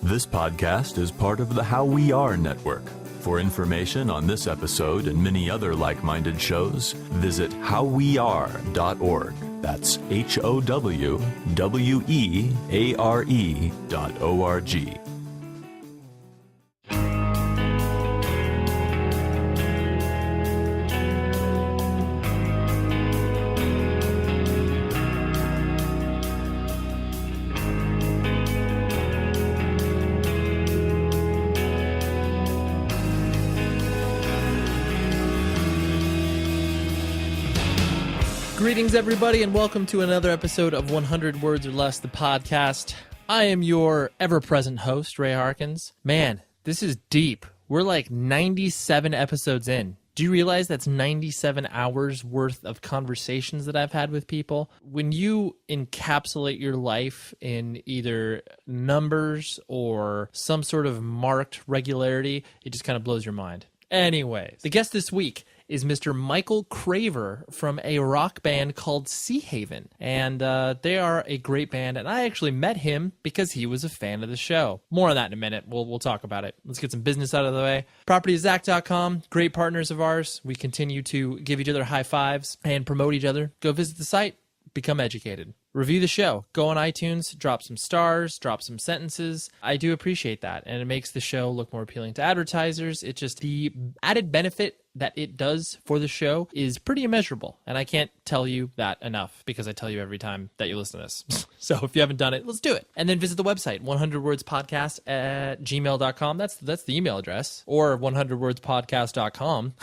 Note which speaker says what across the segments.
Speaker 1: This podcast is part of the How We Are network. For information on this episode and many other like-minded shows, visit howweare.org. That's HOWWEARE.org.
Speaker 2: Greetings, everybody, and welcome to another episode of 100 Words or Less, the podcast. I am your ever-present host, Ray Harkins. Man, this is deep. We're like 97 episodes in. Do you realize that's 97 hours worth of conversations that I've had with people? When you encapsulate your life in either numbers or some sort of marked regularity, it just kind of blows your mind. Anyways, the guest this week is Mr. Michael Craver from a rock band called Seahaven. And they are a great band, and I actually met him because he was a fan of the show. More on that in a minute. We'll talk about it. Let's get some business out of the way. PropertyZack.com, great partners of ours. We continue to give each other high fives and promote each other. Go visit the site, become educated. Review the show. Go on iTunes, drop some stars, drop some sentences. I do appreciate that, and it makes the show look more appealing to advertisers. It's just the added benefit that it does for the show is pretty immeasurable, and I can't tell you that enough because I tell you every time that you listen to this. So if you haven't done it, let's do it. And then visit the website, 100wordspodcast@gmail.com. That's the email address, or 100wordspodcast.com.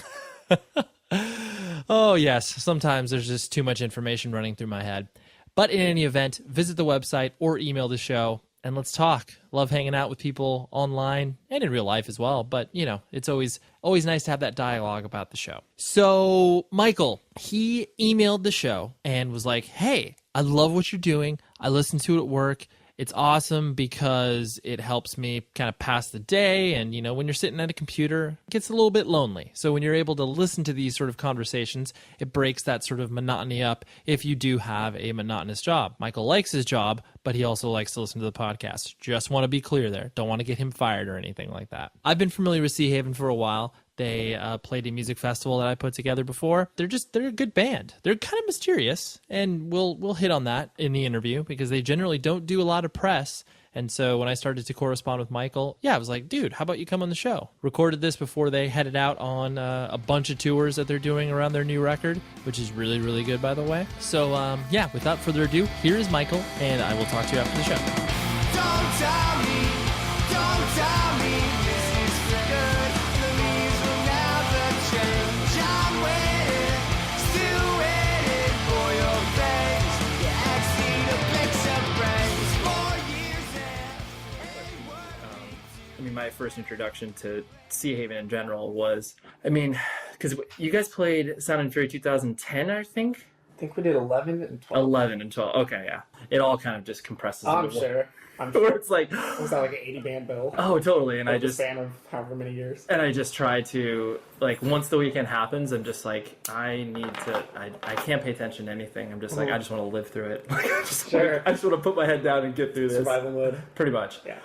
Speaker 2: Oh, yes. Sometimes there's just too much information running through my head. But in any event, visit the website or email the show, and let's talk. Love hanging out with people online and in real life as well. But, you know, it's always nice to have that dialogue about the show. So, Michael, he emailed the show and was like, hey, I love what you're doing. I listen to it at work. It's awesome because it helps me kind of pass the day. And, you know, when you're sitting at a computer, it gets a little bit lonely. So when you're able to listen to these sort of conversations, it breaks that sort of monotony up if you do have a monotonous job. Michael likes his job, but he also likes to listen to the podcast. Just want to be clear there. Don't want to get him fired or anything like that. I've been familiar with Seahaven for a while. They played a music festival that I put together before. They're a good band. They're kind of mysterious, and we'll hit on that in the interview because they generally don't do a lot of press. And so when I started to correspond with Michael, I was like, dude, how about you come on the show? Recorded this before they headed out on a bunch of tours that they're doing around their new record, which is really, really good, by the way. So, without further ado, here is Michael, and I will talk to you after the show.
Speaker 3: Don't tell me, this is for good. The leaves will never change. I'm waiting, still waiting for your face. Your ex need a fix of brains. 4 years and
Speaker 4: my first introduction to Seahaven in general was, because you guys played Sound and Fury 2010, I think?
Speaker 5: I think we did 11 and 12.
Speaker 4: 11 and 12, okay, yeah. It all kind of just compresses.
Speaker 5: I'm
Speaker 4: into
Speaker 5: sure.
Speaker 4: Where it's like...
Speaker 5: Was that like an 80-band bill?
Speaker 4: Oh, totally, and I just...
Speaker 5: span of however many years.
Speaker 4: And I just try to, like, once the weekend happens, I'm just like, I can't pay attention to anything. I'm just like, I just want to live through it. I just want to put my head down and get through this.
Speaker 5: Survival mode.
Speaker 4: Pretty much.
Speaker 5: Yeah.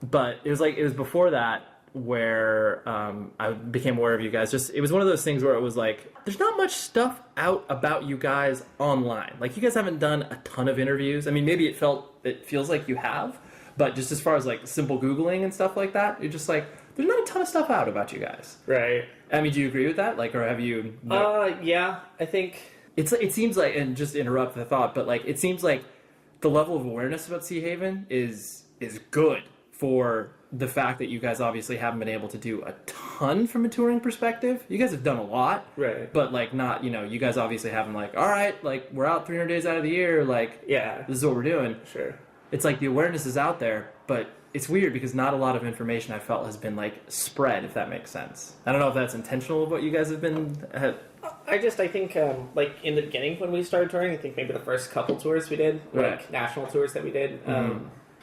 Speaker 4: But it was before that where I became aware of you guys. It was one of those things where it was like, there's not much stuff out about you guys online. Like, you guys haven't done a ton of interviews. I mean, maybe it feels like you have, but just as far as like simple Googling and stuff like that, you're just like, there's not a ton of stuff out about you guys.
Speaker 5: Right.
Speaker 4: I mean, do you agree with that? Like, or have you...
Speaker 5: Yeah, I think...
Speaker 4: It seems like, and just to interrupt the thought, but like, it seems like the level of awareness about Seahaven is good for the fact that you guys obviously haven't been able to do a ton from a touring perspective. You guys have done a lot,
Speaker 5: right?
Speaker 4: But like, not, you guys obviously haven't like, all right, like, we're out 300 days out of the year, like,
Speaker 5: yeah,
Speaker 4: this is what we're doing.
Speaker 5: Sure.
Speaker 4: It's like the awareness is out there, but it's weird because not a lot of information I felt has been like spread, if that makes sense. I don't know if that's intentional of what you guys have been.
Speaker 5: I think like in the beginning when we started touring, I think maybe the first couple tours we did, like national tours that we did.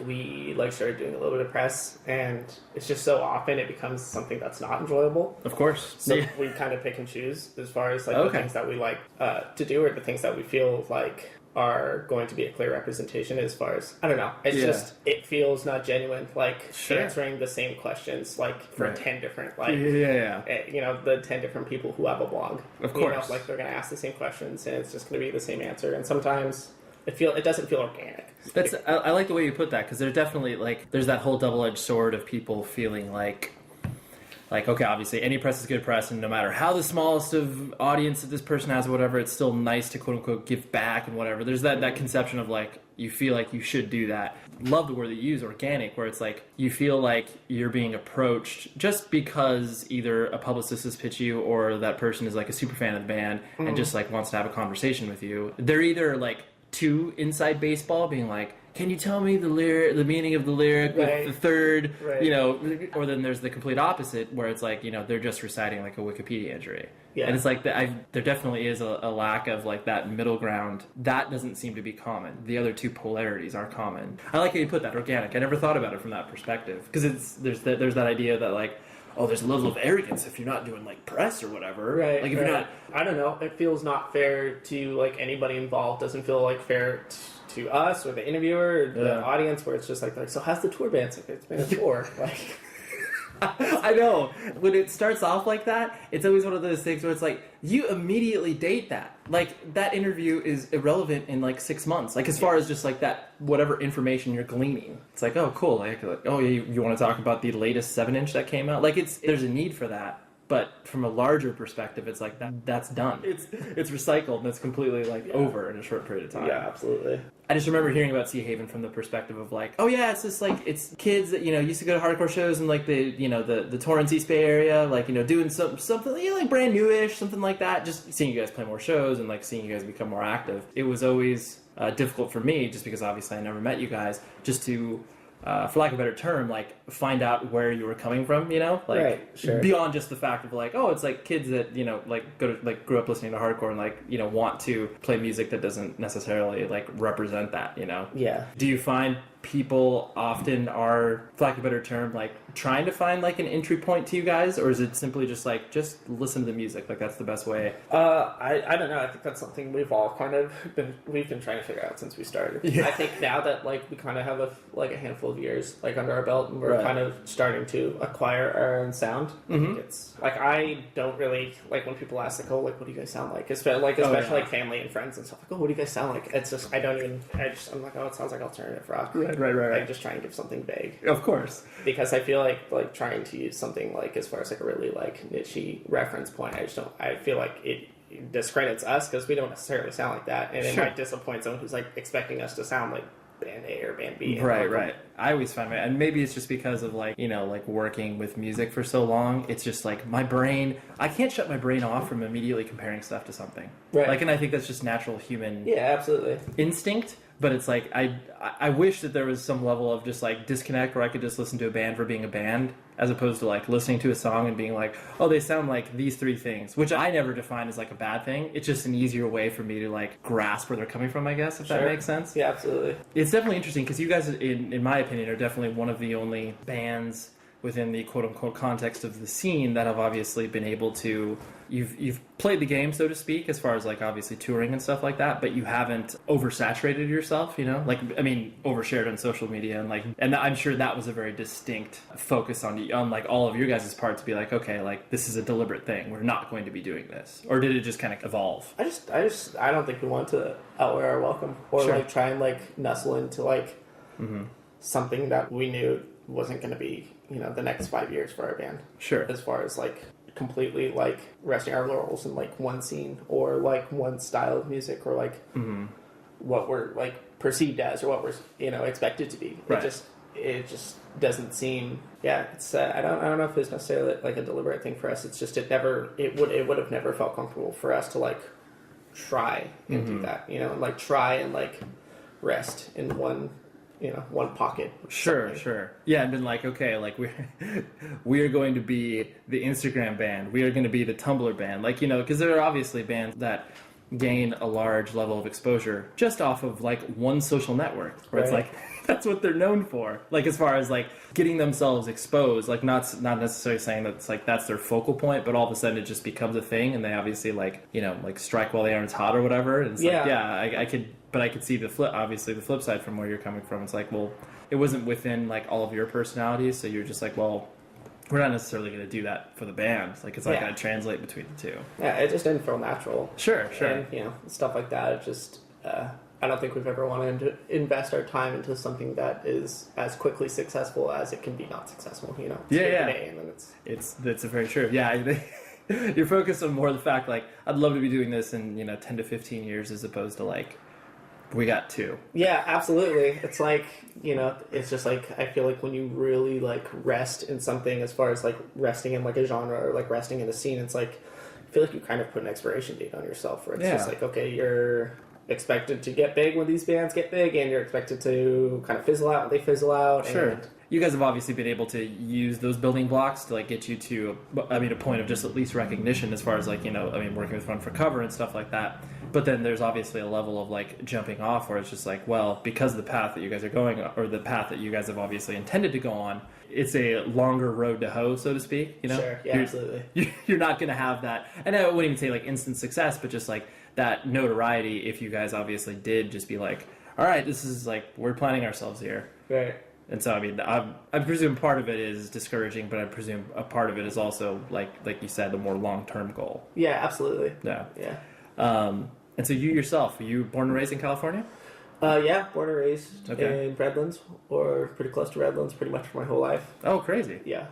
Speaker 5: We like started doing a little bit of press, and it's just so often it becomes something that's not enjoyable.
Speaker 4: Of course.
Speaker 5: So we kind of pick and choose as far as like the things that we like to do, or the things that we feel like are going to be a clear representation as far as, I don't know, it's just, it feels not genuine, like answering the same questions like for 10 different the 10 different people who have a blog,
Speaker 4: of course,
Speaker 5: you know, like they're going to ask the same questions and it's just going to be the same answer, and sometimes it doesn't feel organic.
Speaker 4: I like the way you put that, because there's definitely there's that whole double-edged sword of people feeling like, okay, obviously any press is good press, and no matter how the smallest of audience that this person has or whatever, it's still nice to quote-unquote give back and whatever. There's that conception of you feel like you should do that. Love the word that you use, organic, where it's you feel like you're being approached just because either a publicist has pitched you or that person is a super fan of the band and just wants to have a conversation with you. They're either too inside baseball, being can you tell me the meaning of the lyric with the third, or then there's the complete opposite where it's they're just reciting a Wikipedia entry. Yeah. And it's there definitely is a lack of that middle ground. That doesn't seem to be common. The other two polarities are common. I like how you put that, organic. I never thought about it from that perspective, because there's that idea that there's a level of arrogance if you're not doing press or whatever.
Speaker 5: Right.
Speaker 4: If you're not,
Speaker 5: I don't know. It feels not fair to anybody involved. Doesn't feel fair to us or the interviewer or the audience, where it's just so how's the tour been? It's been a tour.
Speaker 4: I know. When it starts off like that, it's always one of those things where it's you immediately date that. That interview is irrelevant in 6 months. As far as just that, whatever information you're gleaning. It's oh, cool. Oh, you want to talk about the latest 7-inch that came out? There's a need for that. But from a larger perspective, it's that's done. It's recycled and it's completely over in a short period of time.
Speaker 5: Yeah, absolutely.
Speaker 4: I just remember hearing about Seahaven from the perspective of oh yeah, it's just it's kids that used to go to hardcore shows in the Torrance East Bay area, doing something brand newish, something like that. Just seeing you guys play more shows and seeing you guys become more active. It was always difficult for me, just because obviously I never met you guys, just to for lack of a better term, find out where you were coming from,
Speaker 5: right, sure.
Speaker 4: Beyond just the fact of oh, it's kids that go to grew up listening to hardcore and want to play music that doesn't necessarily represent that,
Speaker 5: Yeah.
Speaker 4: Do you find people often are, for lack of a better term, trying to find an entry point to you guys, or is it simply just just listen to the music, that's the best way?
Speaker 5: I don't know. I think that's something we've all kind of been trying to figure out since we started. Yeah. I think now that we kind of have a handful of years under our belt, and we're kind of starting to acquire our own sound. I think it's I don't really when people ask what do you guys sound like, especially family and friends and stuff, oh, what do you guys sound like? It's just I'm oh, it sounds like alternative rock.
Speaker 4: Right.
Speaker 5: I just try and give something vague.
Speaker 4: Of course.
Speaker 5: Because I feel like trying to use something as far as a really niche reference point, I feel it discredits us, because we don't necessarily sound like that, and it might disappoint someone who's expecting us to sound like band A or band B.
Speaker 4: Right. I always find and maybe it's just because of working with music for so long, it's just my brain, I can't shut my brain off from immediately comparing stuff to something. Right. And I think that's just natural human
Speaker 5: absolutely
Speaker 4: instinct. But it's I wish that there was some level of just disconnect where I could just listen to a band for being a band, as opposed to listening to a song and being oh, they sound like these three things, which I never define as a bad thing. It's just an easier way for me to grasp where they're coming from, I guess, if that makes sense.
Speaker 5: Yeah, absolutely.
Speaker 4: It's definitely interesting, because you guys, in my opinion, are definitely one of the only bands within the quote-unquote context of the scene that have obviously been able to, you've played the game, so to speak, as far as obviously touring and stuff like that, but you haven't oversaturated yourself, overshared on social media, and I'm sure that was a very distinct focus on all of your guys' part, to be okay, this is a deliberate thing, we're not going to be doing this. Or did it just kind of evolve?
Speaker 5: I don't think we want to outwear our welcome, or try and nestle into something that we knew wasn't going to be the next 5 years for our band.
Speaker 4: Sure.
Speaker 5: As far as completely resting our laurels in one scene, or one style of music, or what we're perceived as, or what we're expected to be.
Speaker 4: Right.
Speaker 5: It just doesn't seem. Yeah, it's I don't know if it's necessarily a deliberate thing for us. It's just it would have never felt comfortable for us to try and do that. Try and rest in one pocket.
Speaker 4: Sure. Yeah, and been okay, we are going to be the Instagram band. We are going to be the Tumblr band. Because there are obviously bands that gain a large level of exposure just off of one social network, where it's that's what they're known for. As far as getting themselves exposed, not necessarily saying that it's that's their focal point, but all of a sudden it just becomes a thing, and they obviously strike while the iron's hot or whatever. And it's I could but I could see the flip side from where you're coming from. It's like, well, it wasn't within like all of your personalities, so you're just like, well, we're not necessarily going to do that for the band. Like, it's not going to translate between the two.
Speaker 5: Yeah, it just didn't feel natural.
Speaker 4: Sure.
Speaker 5: And, you know, stuff like that. It just, I don't think we've ever wanted to invest our time into something that is as quickly successful as it can be not successful. You know, and then
Speaker 4: that's very true. Yeah, you're focused on more the fact like I'd love to be doing this in 10 to 15 years as opposed to like we got 2.
Speaker 5: Yeah, absolutely. It's like, you know, it's just like, I feel like when you really like rest in something as far as like resting in like a genre or like resting in a scene, it's like, I feel like you kind of put an expiration date on yourself where it's just like, okay, you're expected to get big when these bands get big and you're expected to kind of fizzle out when they fizzle out.
Speaker 4: Sure.
Speaker 5: And
Speaker 4: you guys have obviously been able to use those building blocks to like get you to, a point of just at least recognition as far as like, working with Run for Cover and stuff like that. But then there's obviously a level of like jumping off where it's just like, well, because of the path that you guys are going, or the path that you guys have obviously intended to go on, it's a longer road to hoe, so to speak. You know,
Speaker 5: Sure, yeah, absolutely.
Speaker 4: You're not going to have that, and I wouldn't even say like instant success, but just like that notoriety. If you guys obviously did just be like, all right, this is like we're planning ourselves here,
Speaker 5: right.
Speaker 4: And so, I mean, I presume part of it is discouraging, but I presume a part of it is also, like you said, the more long-term goal.
Speaker 5: Yeah, absolutely.
Speaker 4: Yeah.
Speaker 5: Yeah.
Speaker 4: And so you yourself, were you born and raised in California?
Speaker 5: Yeah, born and raised in Redlands, or pretty close to Redlands pretty much for my whole life.
Speaker 4: Oh, crazy.
Speaker 5: Yeah.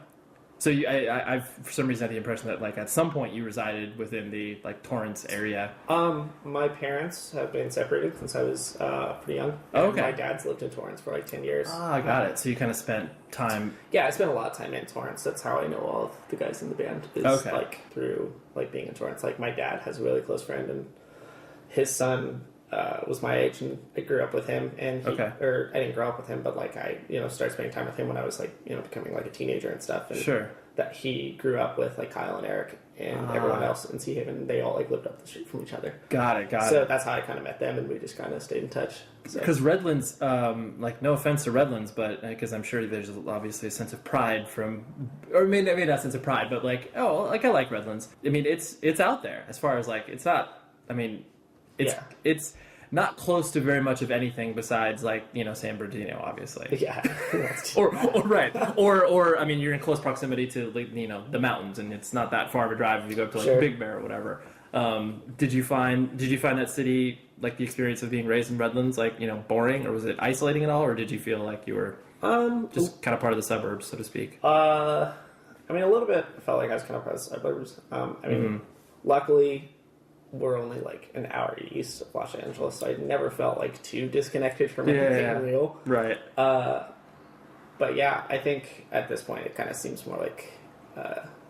Speaker 4: So I've for some reason had the impression that like at some point you resided within the like Torrance area.
Speaker 5: My parents have been separated since I was pretty young.
Speaker 4: Oh, okay.
Speaker 5: My dad's lived in Torrance for like 10 years.
Speaker 4: Ah, I got it. So you kind of spent time.
Speaker 5: Yeah, I spent a lot of time in Torrance. That's how I know all of the guys in the band. Is like through like being in Torrance. Like my dad has a really close friend, and his son was my age, and I grew up with him. And or I didn't grow up with him, but like I started spending time with him when I was like becoming like a teenager and stuff. And
Speaker 4: sure.
Speaker 5: That he grew up with like Kyle and Eric and everyone else in Seahaven. They all like lived up the street from each other.
Speaker 4: Got it.
Speaker 5: So that's how I kind of met them, and we just kind of stayed in touch.
Speaker 4: Because Redlands, like no offense to Redlands, but because I'm sure there's obviously a sense of pride from, or maybe not a sense of pride, but like I like Redlands. I mean, it's out there as far as like it's not. I mean, it's not close to very much of anything besides like San Bernardino, obviously.
Speaker 5: Yeah.
Speaker 4: or right. Or I mean, you're in close proximity to like, the mountains, and it's not that far of a drive if you go up to like Big Bear or whatever. Did you find that city, like the experience of being raised in Redlands, like boring, or was it isolating at all, or did you feel like you were just kind of part of the suburbs, so to speak?
Speaker 5: I mean, a little bit. I felt like I was kind of part of the suburbs. I mean, luckily, we're only like an hour east of Los Angeles, so I never felt like too disconnected from anything real.
Speaker 4: Right.
Speaker 5: But yeah, I think at this point it kind of seems more like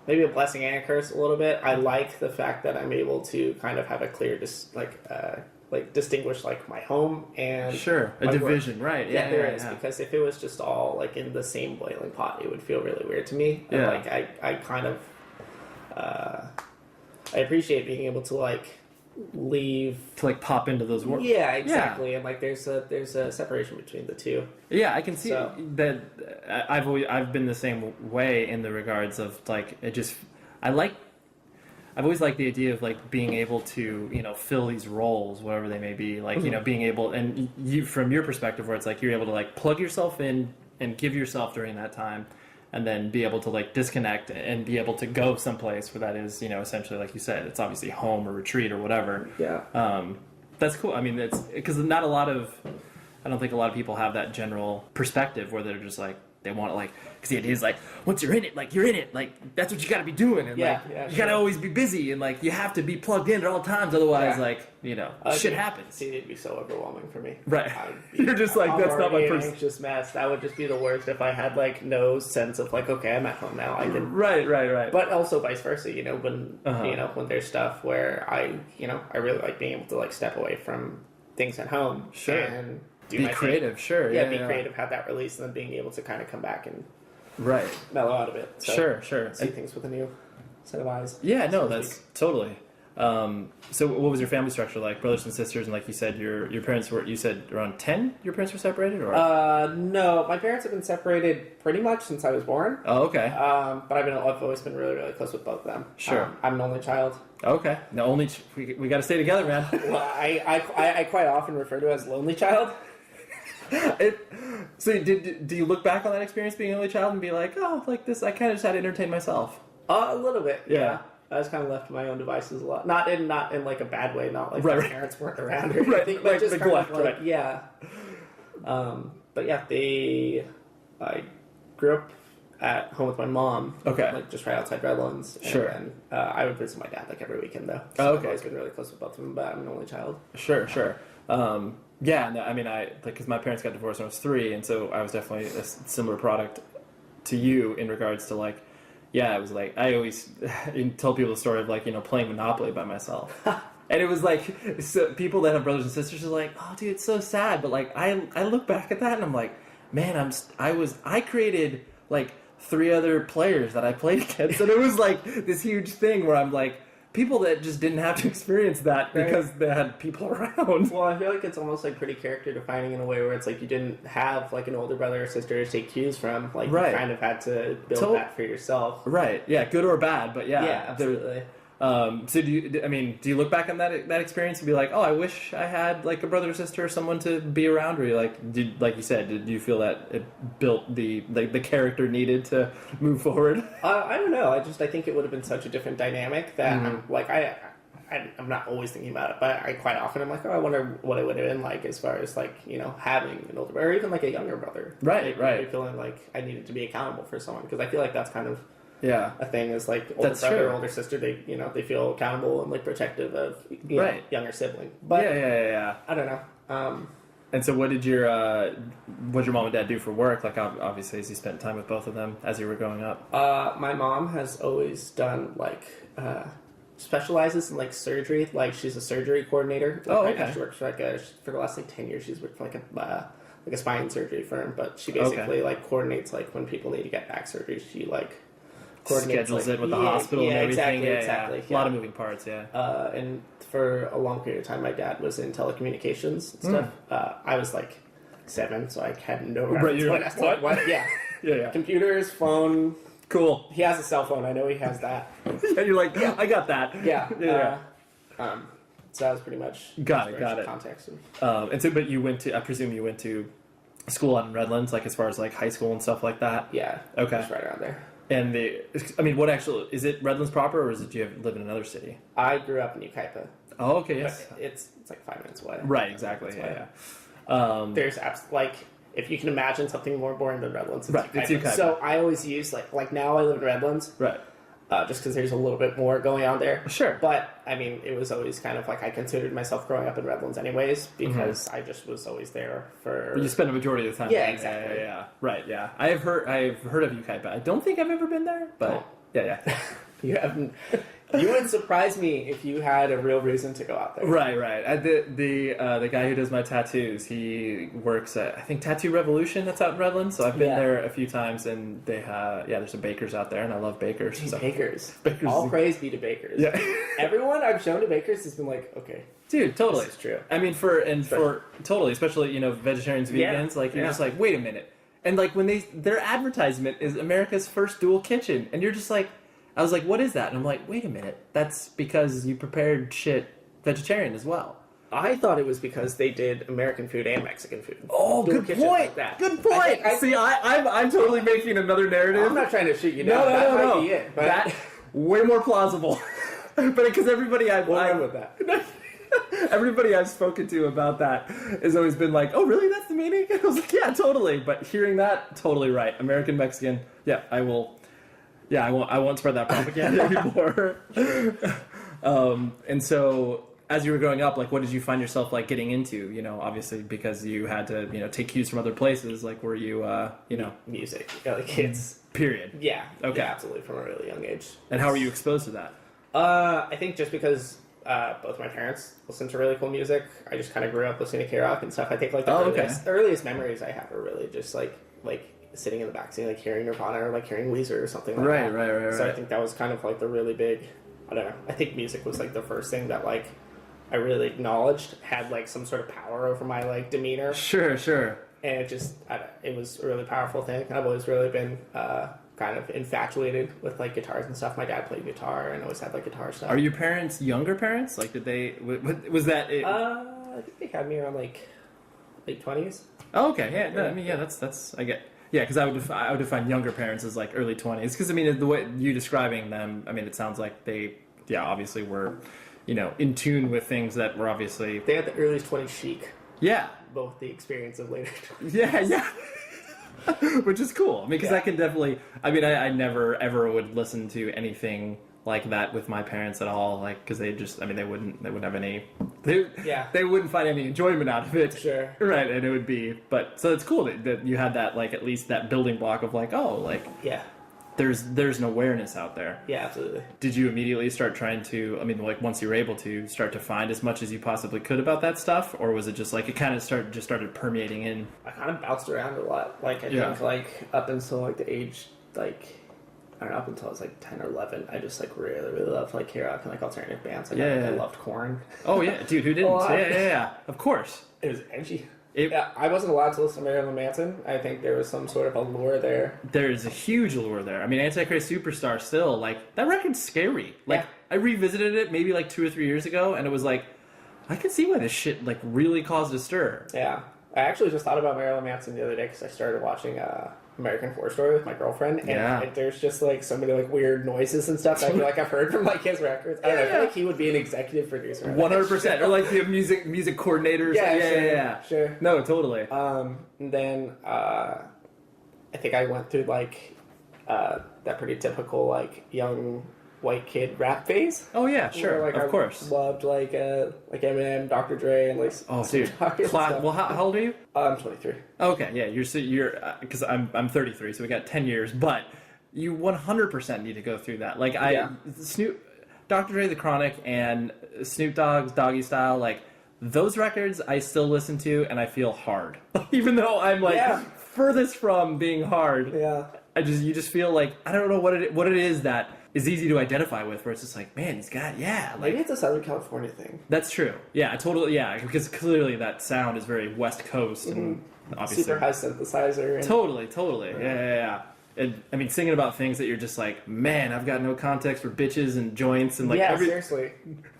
Speaker 5: maybe a blessing and a curse a little bit. I like the fact that I'm able to kind of have a clear distinguish like my home and
Speaker 4: a division,
Speaker 5: work.
Speaker 4: Right?
Speaker 5: Yeah, there is, because if it was just all like in the same boiling pot, it would feel really weird to me. And, like I kind of I appreciate being able to like leave
Speaker 4: to like pop into those worlds.
Speaker 5: Yeah, exactly. And like there's a separation between the two.
Speaker 4: Yeah, I can see that. I've been the same way in the regards of like I've always liked the idea of like being able to fill these roles, whatever they may be, like being able, and you from your perspective where it's like you're able to like plug yourself in and give yourself during that time, and then be able to like disconnect and be able to go someplace where that is essentially, like you said, it's obviously home or retreat or whatever. That's cool. I mean, it's because I don't think a lot of people have that general perspective where they're just like they want to like, because the idea is like once you're in it, like you're in it, like that's what you got to be doing, and you got to always be busy, and like you have to be plugged in at all times, otherwise like shit happens.
Speaker 5: See, it'd be so overwhelming for me.
Speaker 4: Right. You're just like, that's not my person.
Speaker 5: Anxious mess. That would just be the worst if I had like no sense of like, okay, I'm at home now. I can.
Speaker 4: Right.
Speaker 5: But also vice versa. When when there's stuff where I really like being able to like step away from things at home.
Speaker 4: Sure.
Speaker 5: And do
Speaker 4: be
Speaker 5: my
Speaker 4: creative.
Speaker 5: thing.
Speaker 4: Sure.
Speaker 5: Yeah, be creative. Have that release, and then being able to kind of come back and mellow out of it. So
Speaker 4: sure.
Speaker 5: See things with a new set of eyes.
Speaker 4: Yeah. No, that's totally. So what was your family structure like? Brothers and sisters, and like you said, your parents were, you said around 10? Your parents were separated, or?
Speaker 5: No, my parents have been separated pretty much since I was born.
Speaker 4: Oh, okay.
Speaker 5: But I've always been really, really close with both of them.
Speaker 4: Sure.
Speaker 5: I'm an only child.
Speaker 4: Okay. The only we got to stay together, man.
Speaker 5: Well, I quite often refer to it as lonely child.
Speaker 4: So do you look back on that experience being an only child and be like, oh, like this, I kind of just had to entertain myself?
Speaker 5: A little bit,
Speaker 4: Yeah.
Speaker 5: I was kind of left to my own devices a lot. Not in like a bad way. Not like
Speaker 4: Right,
Speaker 5: my
Speaker 4: right.
Speaker 5: parents weren't around or
Speaker 4: Right,
Speaker 5: anything. But
Speaker 4: like
Speaker 5: just kind
Speaker 4: neglect,
Speaker 5: of like,
Speaker 4: right.
Speaker 5: yeah. But yeah, I grew up at home with my mom.
Speaker 4: Okay.
Speaker 5: Like just right outside Redlands.
Speaker 4: Sure.
Speaker 5: And I would visit my dad like every weekend though.
Speaker 4: Oh,
Speaker 5: So
Speaker 4: okay.
Speaker 5: I've always been really close with both of them. But I'm an only child.
Speaker 4: Sure. Yeah, no, I mean, because my parents got divorced when I was 3, and so I was definitely a similar product to you in regards to like, yeah, it was like, I always tell people the story of like, playing Monopoly by myself. And it was like, so people that have brothers and sisters are like, oh, dude, it's so sad. But like, I look back at that and I'm like, man, I created like 3 other players that I played against. And it was like this huge thing where I'm like, people that just didn't have to experience that because they had people around.
Speaker 5: Well, I feel like it's almost like pretty character defining in a way where it's like you didn't have like an older brother or sister to take cues from. Like
Speaker 4: Right.
Speaker 5: you kind of had to build that for yourself.
Speaker 4: Right. Yeah. Good or bad, but yeah.
Speaker 5: Yeah, absolutely.
Speaker 4: So do you look back on that experience and be like, oh, I wish I had like a brother or sister or someone to be around? Or you like you said, did you feel that it built the character needed to move forward?
Speaker 5: I don't know. I think it would have been such a different dynamic that I'm not always thinking about it, but I quite often I'm like, oh, I wonder what it would have been like as far as like having an older brother or even like a younger brother.
Speaker 4: Right.
Speaker 5: Like, feeling like I needed to be accountable for someone because I feel like that's kind of
Speaker 4: Yeah.
Speaker 5: a thing is like older
Speaker 4: That's
Speaker 5: brother,
Speaker 4: true.
Speaker 5: older sister. They feel accountable and like protective of
Speaker 4: Right.
Speaker 5: younger sibling. But
Speaker 4: Yeah.
Speaker 5: I don't know.
Speaker 4: And so what did your mom and dad do for work? Like obviously, as you spent time with both of them as you were growing up.
Speaker 5: My mom has always done like specializes in like surgery. Like she's a surgery coordinator. Like,
Speaker 4: Oh,
Speaker 5: right now
Speaker 4: okay.
Speaker 5: she works for for the last like 10 years. She's worked for like a spine surgery firm. But she basically like coordinates like when people need to get back surgery. She like coordinates
Speaker 4: Schedules
Speaker 5: like,
Speaker 4: it with the hospital and everything.
Speaker 5: Exactly.
Speaker 4: A lot of moving parts. Yeah.
Speaker 5: And for a long period of time, my dad was in telecommunications and stuff. I was like 7, so I had no reference
Speaker 4: you're
Speaker 5: point
Speaker 4: like,
Speaker 5: as to what? Yeah.
Speaker 4: Yeah.
Speaker 5: Computers, phone.
Speaker 4: Cool.
Speaker 5: He has a cell phone. I know he has that.
Speaker 4: And you're like, I got that.
Speaker 5: Yeah.
Speaker 4: Yeah.
Speaker 5: So that was pretty much
Speaker 4: Got it.
Speaker 5: context.
Speaker 4: And so, but I presume you went to school out in Redlands, like as far as like high school and stuff like that.
Speaker 5: Yeah.
Speaker 4: Okay.
Speaker 5: Just right around there.
Speaker 4: And what actually is it? Redlands proper, or do you live in another city?
Speaker 5: I grew up in Ukaipa.
Speaker 4: Oh, okay, yes.
Speaker 5: But it's like 5 minutes away.
Speaker 4: Right, exactly.
Speaker 5: That's
Speaker 4: Yeah.
Speaker 5: There's like if you can imagine something more boring than Redlands, it's
Speaker 4: Right, it's Ukaipa.
Speaker 5: So I always use like now I live in Redlands.
Speaker 4: Right.
Speaker 5: Just because there's a little bit more going on there.
Speaker 4: Sure.
Speaker 5: But, I mean, it was always kind of like I considered myself growing up in Redlands anyways because I just was always there for...
Speaker 4: But you spend a majority of the time.
Speaker 5: Yeah,
Speaker 4: there.
Speaker 5: exactly.
Speaker 4: Yeah. Right, yeah. I've heard of Ukaipa. I don't think I've ever been there, but
Speaker 5: Oh.
Speaker 4: yeah.
Speaker 5: You haven't... You would surprise me if you had a real reason to go out there.
Speaker 4: Right. The guy who does my tattoos, he works at, I think, Tattoo Revolution that's out in Redlands. So I've been there a few times, and they have, there's some bakers out there, and I love bakers. So.
Speaker 5: Bakers.
Speaker 4: Bakers.
Speaker 5: All praise be to bakers.
Speaker 4: Yeah.
Speaker 5: Everyone I've shown to bakers has been like, okay.
Speaker 4: Dude, totally.
Speaker 5: This is true.
Speaker 4: I mean, totally, especially, vegetarians, vegans, like, you're just like, wait a minute. And like, when their advertisement is America's first dual kitchen, and you're just like, I was like, what is that? And I'm like, wait a minute. That's because you prepared shit vegetarian as well.
Speaker 5: I thought it was because they did American food and Mexican food.
Speaker 4: Oh,
Speaker 5: Dual
Speaker 4: good
Speaker 5: kitchen
Speaker 4: point.
Speaker 5: like that.
Speaker 4: Good point. See, I'm totally making another narrative.
Speaker 5: I'm not trying to shoot you down. That might be it. But
Speaker 4: That way more plausible. But because everybody
Speaker 5: we'll run with that.
Speaker 4: Everybody I've spoken to about that has always been like, "Oh, really? That's the meaning?" I was like, "Yeah, totally." But hearing that, totally right. American Mexican. Yeah, I will. Yeah, I won't spread that propaganda anymore. And so, as you were growing up, like, what did you find yourself like getting into? Obviously because you had to, take cues from other places. Like, were you,
Speaker 5: Music. Like kids.
Speaker 4: Period.
Speaker 5: Yeah.
Speaker 4: Okay.
Speaker 5: Yeah, absolutely. From a really young age.
Speaker 4: And how were you exposed to that?
Speaker 5: I think just because both my parents listen to really cool music, I just kind of grew up listening to K-rock and stuff. I think like the earliest memories I have are really just like sitting in the backseat, like hearing Nirvana or like hearing Weezer or something like that.
Speaker 4: Right.
Speaker 5: So I think that was kind of like the really big I don't know. I think music was like the first thing that like I really acknowledged had like some sort of power over my like demeanor.
Speaker 4: Sure.
Speaker 5: And it was a really powerful thing. I've always really been kind of infatuated with like guitars and stuff. My dad played guitar and always had like guitar stuff.
Speaker 4: Are your parents younger parents? Like, did they? Was that?
Speaker 5: I think they had me around like late 20s.
Speaker 4: Oh, okay. Yeah. No, I mean, yeah. That's I get. Yeah, because I would define younger parents as like early 20s. Because I mean, the way you describing them, I mean, it sounds like they, obviously were, in tune with things that were obviously.
Speaker 5: They had the early 20s chic.
Speaker 4: Yeah.
Speaker 5: Both the experience of later 20s.
Speaker 4: Yeah. Which is cool. I mean, because I can definitely. I mean, I never ever would listen to anything like that with my parents at all. Like, because they just. I mean, they wouldn't have any. They wouldn't find any enjoyment out of it.
Speaker 5: Sure.
Speaker 4: Right, and it would be. But so it's cool that you had that, like, at least that building block of like, oh, like.
Speaker 5: Yeah.
Speaker 4: There's an awareness out there.
Speaker 5: Yeah, absolutely.
Speaker 4: Did you immediately start trying to, I mean, like, once you were able to start to find as much as you possibly could about that stuff, or was it just like it kind of started permeating in?
Speaker 5: I kind of bounced around a lot. Like, I think, like, up until, like, the age, like, I don't know, up until I was, like, 10 or 11, I just, like, really, really loved, like, K-rock and, like, alternative bands. Like, I loved Korn.
Speaker 4: Oh, yeah. Dude, who didn't? Yeah. Of course.
Speaker 5: It was edgy. Yeah, I wasn't allowed to listen to Marilyn Manson. I think there was some sort of allure there.
Speaker 4: There's a huge allure there. I mean, Antichrist Superstar still, like, that record's scary. Like, I revisited it maybe, like, 2 or 3 years ago, and it was like, I can see why this shit, like, really caused a stir.
Speaker 5: Yeah. I actually just thought about Marilyn Manson the other day because I started watching American Horror Story with my girlfriend, and there's just like so many like weird noises and stuff that I feel like I've heard from like his records. I don't know, I feel like he would be an executive producer.
Speaker 4: 100%, or like the music coordinator. Yeah.
Speaker 5: Sure.
Speaker 4: No, totally.
Speaker 5: Then I think I went through like that pretty typical like young white kid rap phase.
Speaker 4: Oh yeah, sure,
Speaker 5: where, like,
Speaker 4: of course.
Speaker 5: Loved like Eminem, Dr. Dre, and like.
Speaker 4: Oh, dude. Well, how old are you?
Speaker 5: I'm 23.
Speaker 4: Okay, yeah, you're because I'm 33, so we got 10 years, but you 100% need to go through that. Like Dr. Dre, The Chronic, and Snoop Dogg's Doggy Style, like those records, I still listen to, and I feel hard, even though I'm like furthest from being hard.
Speaker 5: Yeah.
Speaker 4: You just feel like I don't know what it is that is easy to identify with, where it's just like, man, he's got, like,
Speaker 5: maybe it's a Southern California thing.
Speaker 4: That's true. Yeah, totally. Yeah, because clearly that sound is very West Coast and obviously
Speaker 5: super high synthesizer. And,
Speaker 4: totally. Yeah. And I mean, singing about things that you're just like, man, I've got no context for bitches and joints and like.
Speaker 5: Yeah, seriously.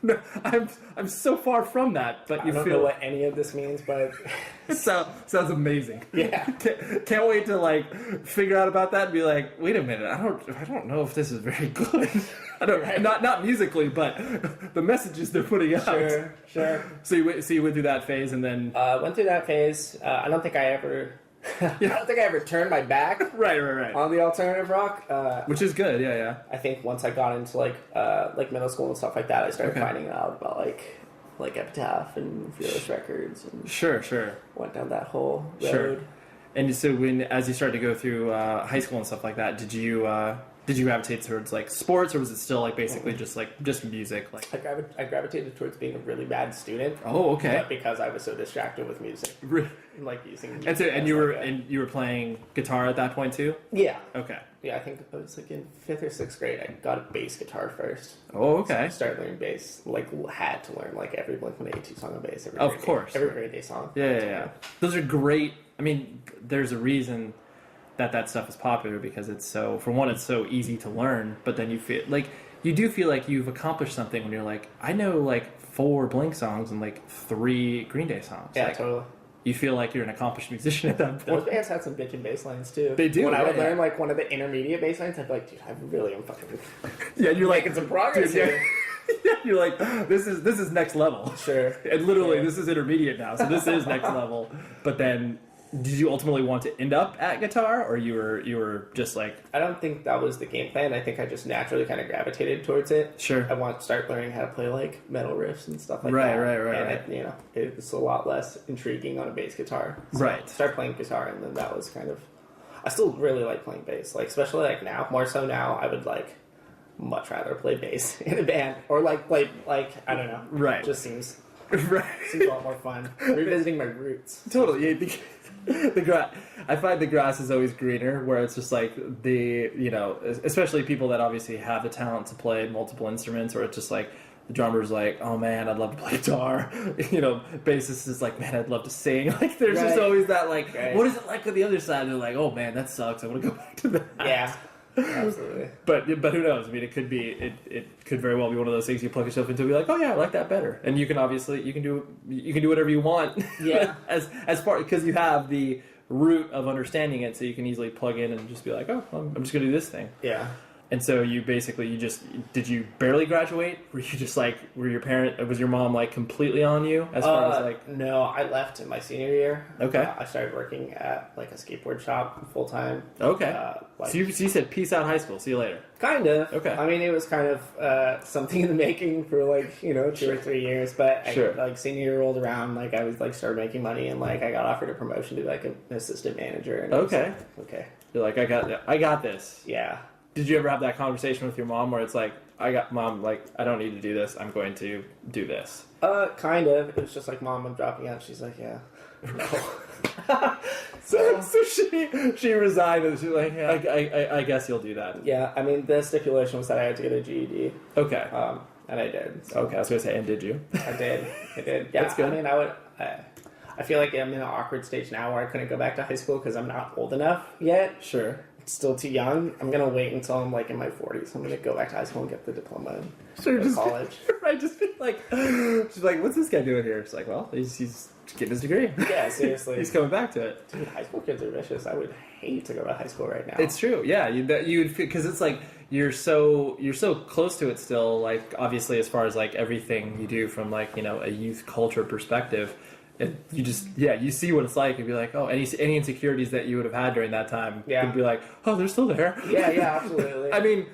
Speaker 4: No, I'm so far from that, but you
Speaker 5: I don't know what any of this means, but
Speaker 4: sounds amazing.
Speaker 5: Yeah,
Speaker 4: can't wait to like figure out about that and be like, wait a minute, I don't know if this is very good. I don't not musically, but the messages they're putting out.
Speaker 5: Sure.
Speaker 4: So you went through that phase and then
Speaker 5: went through that phase. I don't think I ever. I don't think I ever turned my back
Speaker 4: right
Speaker 5: on the alternative rock,
Speaker 4: which is good. Yeah.
Speaker 5: I think once I got into like middle school and stuff like that, I started finding out about like Epitaph and Fearless Records and
Speaker 4: sure
Speaker 5: went down that whole road.
Speaker 4: Sure. And so as you started to go through high school and stuff like that, did you gravitate towards like sports, or was it still like basically just music? Like
Speaker 5: I gravitated towards being a really bad student.
Speaker 4: Oh, okay.
Speaker 5: But because I was so distracted with music, like using music.
Speaker 4: And so you were playing guitar at that point too?
Speaker 5: Yeah.
Speaker 4: Okay.
Speaker 5: Yeah, I think I was like in 5th or 6th grade. I got a bass guitar first.
Speaker 4: Oh, okay.
Speaker 5: So I started learning bass. Like had to learn like every Blink-182 song on bass. Every Green Day song.
Speaker 4: Yeah. Those are great. I mean, there's a reason that stuff is popular because it's so, for one, it's so easy to learn, but then you do feel like you've accomplished something when you're like, I know like 4 Blink songs and like 3 Green Day songs.
Speaker 5: Yeah,
Speaker 4: like,
Speaker 5: totally.
Speaker 4: You feel like you're an accomplished musician at that point.
Speaker 5: Those bands had some bitchin' bass lines too.
Speaker 4: They do.
Speaker 5: When I would learn like one of the intermediate bass lines, I'd be like, dude, I really am fucking.
Speaker 4: Yeah, you're like,
Speaker 5: making some progress here.
Speaker 4: Yeah, you're like, this is next level.
Speaker 5: Sure.
Speaker 4: And literally, this is intermediate now, so this is next level. But then, did you ultimately want to end up at guitar, or you were just like?
Speaker 5: I don't think that was the game plan. I think I just naturally kind of gravitated towards it.
Speaker 4: Sure.
Speaker 5: I want to start learning how to play like metal riffs and stuff like that.
Speaker 4: Right.
Speaker 5: And it's a lot less intriguing on a bass guitar. So
Speaker 4: right.
Speaker 5: Start playing guitar, and then that was kind of. I still really like playing bass, like especially like now, more so now. I would like much rather play bass in a band or like play like I don't know.
Speaker 4: Right.
Speaker 5: It just seems
Speaker 4: Right.
Speaker 5: Seems a lot more fun. Revisiting my roots.
Speaker 4: Totally. Yeah, the grass. I find the grass is always greener, where it's just like especially people that obviously have the talent to play multiple instruments, or it's just like the drummer's like, oh man, I'd love to play guitar. Bassist is like, man, I'd love to sing. Like, there's just always that like, what is it like on the other side? And they're like, oh man, that sucks. I want to go back to that.
Speaker 5: Yeah. Absolutely.
Speaker 4: But who knows? I mean, it could be it could very well be one of those things you plug yourself into and be like, oh yeah, I like that better. And you can obviously you can do whatever you want.
Speaker 5: Yeah.
Speaker 4: as far because you have the root of understanding it, so you can easily plug in and just be like, oh, I'm just gonna do this thing.
Speaker 5: Yeah.
Speaker 4: And so you did you barely graduate? Were you just like, was your mom like completely on you as far as like?
Speaker 5: No, I left in my senior year.
Speaker 4: Okay.
Speaker 5: I started working at like a skateboard shop full time.
Speaker 4: Okay. So you said peace out high school, see you later.
Speaker 5: Kind of.
Speaker 4: Okay.
Speaker 5: I mean, it was kind of something in the making for like 2 or 3 years, but senior year rolled around, like I was like started making money, and like I got offered a promotion to like an assistant manager. And
Speaker 4: okay.
Speaker 5: Okay.
Speaker 4: You're like, I got this.
Speaker 5: Yeah.
Speaker 4: Did you ever have that conversation with your mom where it's like, Mom, like, I don't need to do this. I'm going to do this.
Speaker 5: Kind of. It was just like, Mom, I'm dropping out. She's like, yeah.
Speaker 4: so she resigned and she's like, yeah, I guess you'll do that.
Speaker 5: Yeah. I mean, the stipulation was that I had to get a GED.
Speaker 4: Okay.
Speaker 5: And I did. So.
Speaker 4: Okay. I was going to say, and did you?
Speaker 5: I did. Yeah.
Speaker 4: That's good.
Speaker 5: I mean, I feel like I'm in an awkward stage now where I couldn't go back to high school because I'm not old enough yet.
Speaker 4: Sure.
Speaker 5: Still too young. I'm gonna wait until I'm like in my 40s. I'm gonna go back to high school and get the diploma and go to college.
Speaker 4: Right, just be like, she's like, what's this guy doing here? It's like, well, he's getting his degree.
Speaker 5: Yeah, seriously.
Speaker 4: He's coming back to it.
Speaker 5: Dude, high school kids are vicious. I would hate to go to high school right now.
Speaker 4: It's true. Yeah, you because it's like you're so close to it still. Like, obviously, as far as like everything you do from like a youth culture perspective. And you just, you see what it's like and be like, oh, any insecurities that you would have had during that time, you'd be like, oh, they're still there.
Speaker 5: Yeah, absolutely.
Speaker 4: I mean,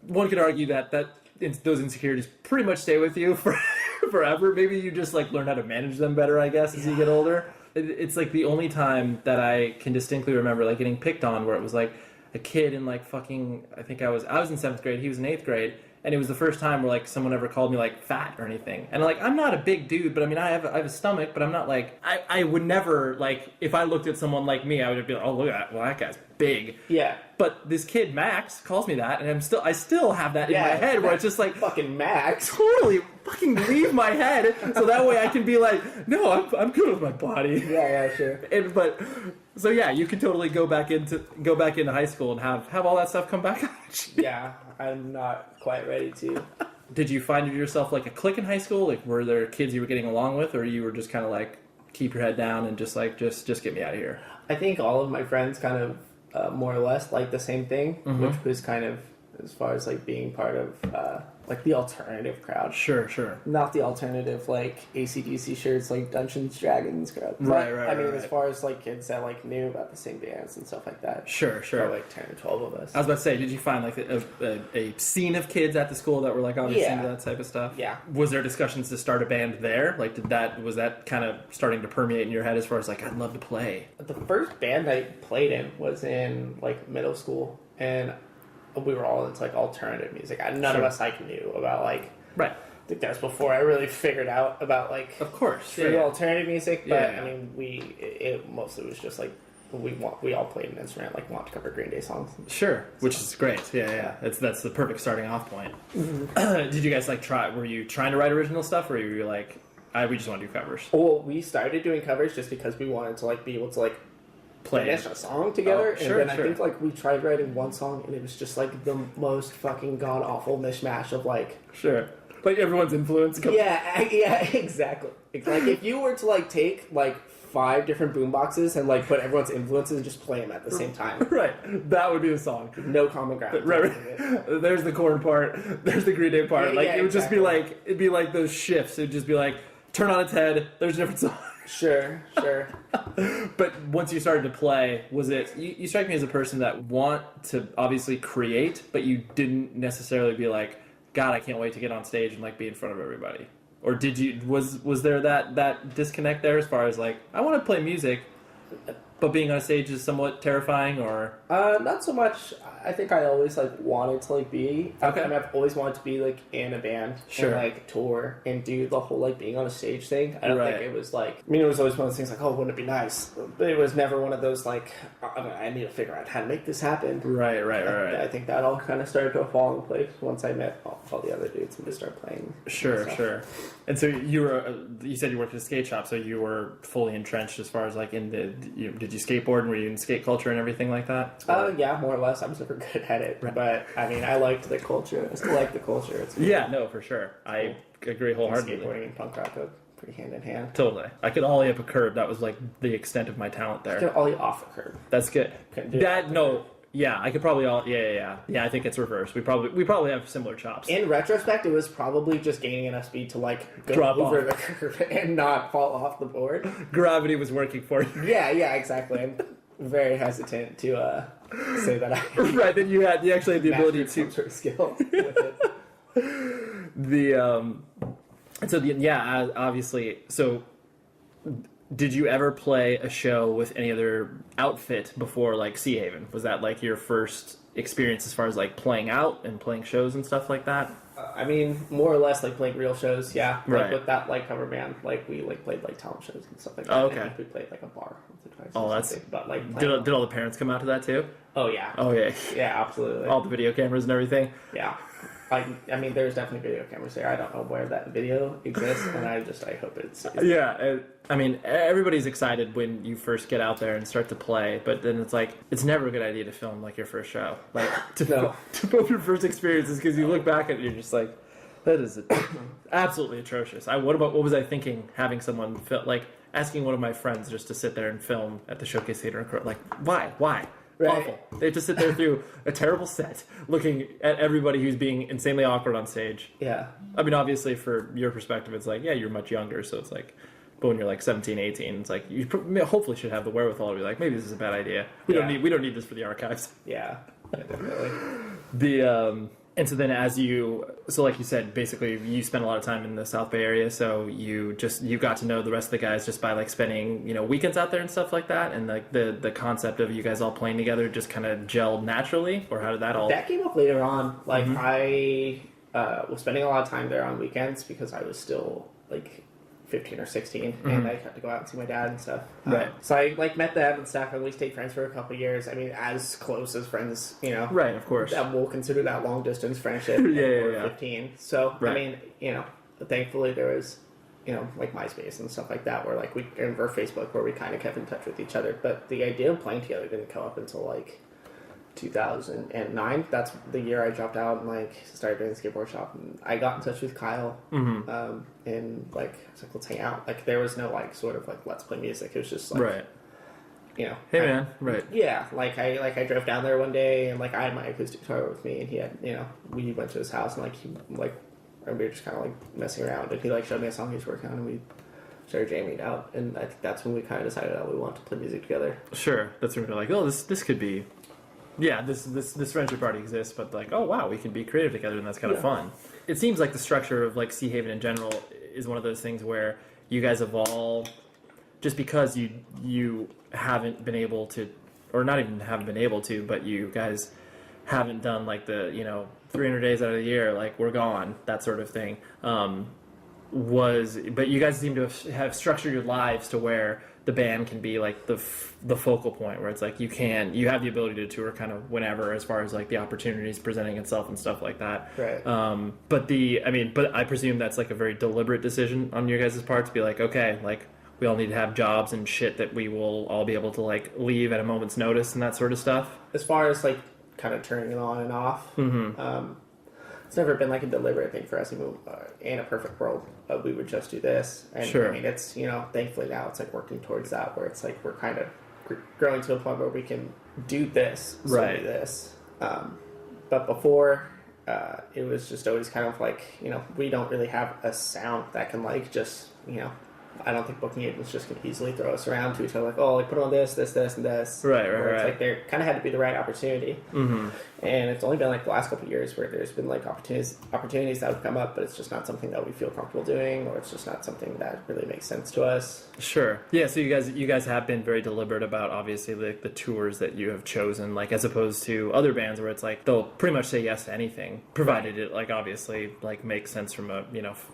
Speaker 4: one could argue that those insecurities pretty much stay with you forever. Maybe you just like learn how to manage them better, I guess, as you get older. It's like the only time that I can distinctly remember like getting picked on where it was like a kid in like fucking, I think I was in 7th grade, he was in 8th grade. And it was the first time where, like, someone ever called me, like, fat or anything. And, like, I'm not a big dude, but, I mean, I have a stomach, but I'm not, like... I would never, like, if I looked at someone like me, I would be like, oh, look at that. Well, that guy's big.
Speaker 5: Yeah.
Speaker 4: But this kid, Max, calls me that, and I still have that in my head where it's just like...
Speaker 5: Fucking Max.
Speaker 4: Totally fucking leave my head, so that way I can be like, no, I'm good with my body.
Speaker 5: Yeah, sure.
Speaker 4: So yeah, you can totally go back into high school and have all that stuff come back at you.
Speaker 5: Yeah, I'm not quite ready to.
Speaker 4: Did you find yourself like a clique in high school? Like, were there kids you were getting along with, or you were just kind of like keep your head down and just like just get me out of here?
Speaker 5: I think all of my friends kind of more or less like the same thing, which was kind of as far as like being part of like the alternative crowd.
Speaker 4: Sure.
Speaker 5: Not the alternative like AC/DC shirts like Dungeons Dragons crowd.
Speaker 4: Right.
Speaker 5: I mean, as far as like kids that like knew about the same bands and stuff like that.
Speaker 4: Sure.
Speaker 5: There were like 10 or 12 of us.
Speaker 4: I was about to say, did you find like a scene of kids at the school that were like obviously into that type of stuff?
Speaker 5: Yeah.
Speaker 4: Was there discussions to start a band there? Like, was that kind of starting to permeate in your head as far as like I'd love to play?
Speaker 5: The first band I played in was in like middle school, and we were all into like alternative music. None of us like knew about like. Right. I think that was before I really figured out about like.
Speaker 4: Of course.
Speaker 5: True alternative music, but I mean, it mostly was just like we all played an instrument, like wanted to cover Green Day songs.
Speaker 4: Sure, which is great. Yeah. That's the perfect starting off point. Did you guys like try? Were you trying to write original stuff, or were you like, we just want to do covers?
Speaker 5: Well, we started doing covers just because we wanted to like be able to like finish a song together, and then I think like we tried writing one song, and it was just like the most fucking god awful mishmash of like
Speaker 4: like everyone's influence.
Speaker 5: Yeah, exactly. Like if you were to like take like 5 different boomboxes and like put everyone's influences and just play them at the same time,
Speaker 4: right? That would be the song.
Speaker 5: No common ground.
Speaker 4: Right. There's the Korn part. There's the Green Day part. It would just be like it'd be like those shifts. It'd just be like turn on its head. There's a different song.
Speaker 5: Sure.
Speaker 4: But once you started to play, was it... You strike me as a person that want to obviously create, but you didn't necessarily be like, God, I can't wait to get on stage and like be in front of everybody. Or did you... Was there that disconnect there as far as like, I want to play music, But being on stage is somewhat terrifying, or
Speaker 5: Not so much. I think I always like wanted to like be.
Speaker 4: Okay.
Speaker 5: I mean, I've always wanted to be like in a band,
Speaker 4: Sure.
Speaker 5: and like tour and do the whole like being on a stage thing. I don't
Speaker 4: Right.
Speaker 5: think it was like. I mean, it was always one of those things like, oh, wouldn't it be nice? But it was never one of those like, I need to figure out how to make this happen.
Speaker 4: right.
Speaker 5: I think that all kind of started to fall in place once I met all the other dudes and just started playing.
Speaker 4: Sure,
Speaker 5: stuff.
Speaker 4: sure. And so you said you worked at a skate shop, so you were fully entrenched as far as like in the. Did you skateboard and were you in skate culture and everything like that?
Speaker 5: Yeah, more or less. I was never good at it, but I mean, I liked the culture. I still like the culture. It's
Speaker 4: Yeah, no, for sure. I agree wholeheartedly.
Speaker 5: skateboarding and punk rock go pretty hand in hand.
Speaker 4: Totally. I could ollie up a curb. That was like the extent of my talent there.
Speaker 5: Get ollie off a curb.
Speaker 4: That's good.
Speaker 5: Couldn't do
Speaker 4: That no. Yeah, I could probably all. Yeah. I think it's reversed. We probably have similar chops.
Speaker 5: In retrospect, it was probably just gaining enough speed to like go
Speaker 4: Drop
Speaker 5: over
Speaker 4: off.
Speaker 5: the curb and not fall off the board.
Speaker 4: Gravity was working for you.
Speaker 5: Yeah, exactly. I'm very hesitant to say that I
Speaker 4: Right. Then you actually had the ability
Speaker 5: mastered
Speaker 4: to
Speaker 5: some sort of skill with it.
Speaker 4: Obviously. So, did you ever play a show with any other outfit before, like Seahaven? Was that like your first experience as far as like playing out and playing shows and stuff like that?
Speaker 5: I mean, more or less like playing real shows. Yeah, like
Speaker 4: Right.
Speaker 5: with that like cover band, like we like played like talent shows and stuff like that.
Speaker 4: Oh, okay.
Speaker 5: I think we played like a bar once or twice.
Speaker 4: Oh,
Speaker 5: or
Speaker 4: that's-
Speaker 5: something. But like
Speaker 4: Did all the parents come out to that too?
Speaker 5: oh yeah,
Speaker 4: Oh yeah,
Speaker 5: yeah, absolutely.
Speaker 4: all the video cameras and everything.
Speaker 5: Yeah. I mean, there's definitely video cameras there. I don't know where that video exists, and I hope it's.
Speaker 4: Yeah, I mean, everybody's excited when you first get out there and start to play, but then it's like, it's never a good idea to film like your first show. Like, to film your first experiences, because you look back at it and you're just like, that is absolutely atrocious. What was I thinking having someone like asking one of my friends just to sit there and film at the Showcase Theater? Like, why?
Speaker 5: Right.
Speaker 4: Awful. They have to sit there through a terrible set looking at everybody who's being insanely awkward on stage.
Speaker 5: Yeah.
Speaker 4: I mean, obviously, for your perspective, it's like, yeah, you're much younger, so it's like, but when you're like 17, 18, it's like, you hopefully should have the wherewithal to be like, maybe this is a bad idea. We don't need this for the archives.
Speaker 5: Yeah. Definitely.
Speaker 4: And so then like you said, basically you spent a lot of time in the South Bay area, so you got to know the rest of the guys just by like spending, weekends out there and stuff like that, and like the concept of you guys all playing together just kind of gelled naturally, or how did that all...
Speaker 5: That came up later on. Like I was spending a lot of time there on weekends because I was still like 15 or 16, and I had to go out and see my dad and stuff.
Speaker 4: Right.
Speaker 5: So I like met them and stuff, and we stayed friends for a couple of years. I mean, as close as friends,
Speaker 4: Right, of course.
Speaker 5: That we'll consider that long distance friendship.
Speaker 4: Yeah.
Speaker 5: 15. So
Speaker 4: Right.
Speaker 5: I mean, thankfully there was, like MySpace and stuff like that, where like or Facebook, where we kind of kept in touch with each other. But the idea of playing together didn't come up until like 2009. That's the year I dropped out and like started doing the skateboard shop. And I got in touch with Kyle, and like I was like, let's hang out. Like there was no like sort of like let's play music. It was just like,
Speaker 4: Right.
Speaker 5: Hey
Speaker 4: man, right.
Speaker 5: Yeah, like I drove down there one day and like I had my acoustic guitar with me, and he had we went to his house and and we were just kind of like messing around, and he like showed me a song he was working on, and we started jamming it out, and I think that's when we kind of decided that we want to play music together.
Speaker 4: Sure, that's when we're like, oh, this could be, this friendship already exists, but like, oh wow, we can be creative together, and that's kind of fun. It seems like the structure of like Seahaven in general is one of those things where you guys have all, just because you haven't been able to, or not even haven't been able to, but you guys haven't done like the 300 days out of the year, like we're gone, that sort of thing. But you guys seem to have structured your lives to where the band can be like the focal point, where it's like you have the ability to tour kind of whenever, as far as like the opportunities presenting itself and stuff like that.
Speaker 5: Right.
Speaker 4: But I presume that's like a very deliberate decision on your guys' part to be like, okay, like we all need to have jobs and shit that we will all be able to like leave at a moment's notice and that sort of stuff.
Speaker 5: As far as like kind of turning it on and off, it's never been like a deliberate thing for us. In a perfect world, we would just do this. And
Speaker 4: Sure.
Speaker 5: I mean, it's thankfully now it's like working towards that, where it's like we're kind of growing to a point where we can do this,
Speaker 4: Right.
Speaker 5: do this. But before, it was just always kind of like we don't really have a sound that can like just I don't think booking agents just can easily throw us around to each other like, oh, like put on this, and this.
Speaker 4: Right.
Speaker 5: It's like there kind of had to be the right opportunity. Mm-hmm. And it's only been like the last couple of years where there's been like opportunities that have come up, but it's just not something that we feel comfortable doing, or it's just not something that really makes sense to us.
Speaker 4: Sure. Yeah. So you guys have been very deliberate about obviously the tours that you have chosen, like as opposed to other bands where it's like they'll pretty much say yes to anything, provided it like obviously like makes sense from a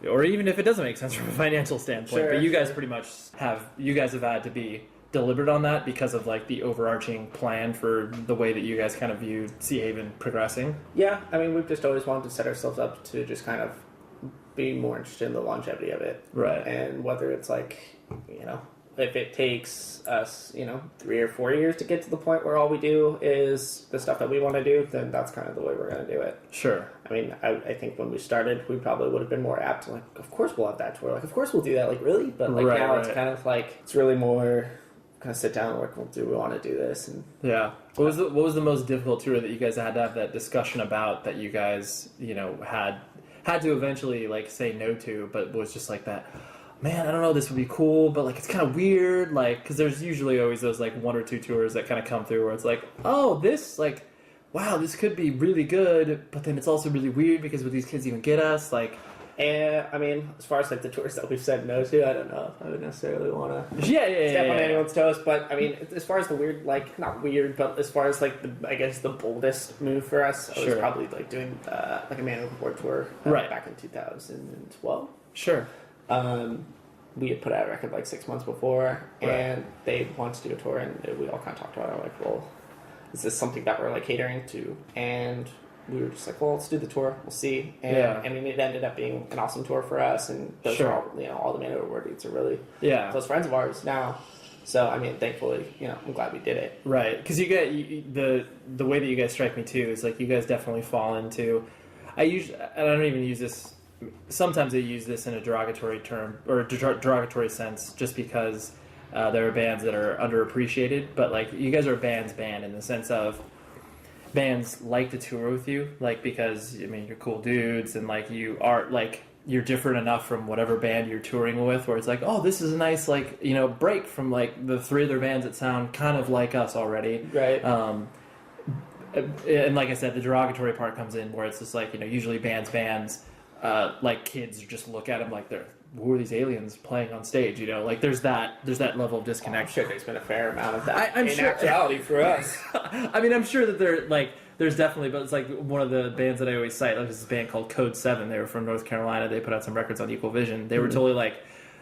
Speaker 4: or even if it doesn't make sense from a financial standpoint.
Speaker 5: Sure.
Speaker 4: But you guys pretty much have had to be deliberate on that because of like the overarching plan for the way that you guys kind of viewed Seahaven progressing.
Speaker 5: Yeah, I mean, we've just always wanted to set ourselves up to just kind of be more interested in the longevity of it.
Speaker 4: Right.
Speaker 5: And whether it's like, if it takes us, 3 or 4 years to get to the point where all we do is the stuff that we want to do, then that's kind of the way we're going to do it.
Speaker 4: Sure.
Speaker 5: I mean, I think when we started, we probably would have been more apt to like, of course we'll have that tour. Like, of course we'll do that. Like, really? But like now it's kind of like, it's really more kind of sit down and work, do we want to do this? And
Speaker 4: yeah. What was the most difficult tour that you guys had to have that discussion about that you guys, had to eventually like say no to, but was just like that, man, I don't know, this would be cool, but like it's kind of weird, like, because there's usually always those like 1 or 2 tours that kind of come through where it's like, oh, this, like, wow, this could be really good, but then it's also really weird because would these kids even get us, like.
Speaker 5: And I mean, as far as like the tours that we've said no to, I don't know if I would necessarily want to
Speaker 4: step
Speaker 5: on anyone's toes. But I mean, as far as the weird, like not weird, but as far as like I guess the boldest move for us was probably like doing like a Man Overboard tour back in 2012.
Speaker 4: Sure.
Speaker 5: We had put out a record like 6 months before, and they wanted to do a tour, and we all kind of talked about it. Like, well, is this something that we're like catering to? And we were just like, well, let's do the tour. We'll see. And I mean, it ended up being an awesome tour for us. And those are all, all the Man Overboard dudes are really close friends of ours now. So, I mean, thankfully, I'm glad we did it.
Speaker 4: Right. Because you get the way that you guys strike me too is like you guys definitely fall into. I don't even use this. Sometimes I use this in a derogatory term or derogatory sense, just because there are bands that are underappreciated. But like you guys are a band's band in the sense of. Bands like to tour with you, like, because I mean you're cool dudes and like you are like you're different enough from whatever band you're touring with where it's like, oh, this is a nice like break from like the 3 other bands that sound kind of like us already,
Speaker 5: right?
Speaker 4: And like I said, the derogatory part comes in where it's just like usually bands like kids just look at them like they're, who are these aliens playing on stage? Like there's that level of disconnect.
Speaker 5: I'm sure there's been a fair amount of that
Speaker 4: I'm
Speaker 5: in
Speaker 4: sure,
Speaker 5: actuality for us.
Speaker 4: I mean, I'm sure that there's definitely, but it's like one of the bands that I always cite, like this band called Code 7. They were from North Carolina. They put out some records on Equal Vision. They were totally like,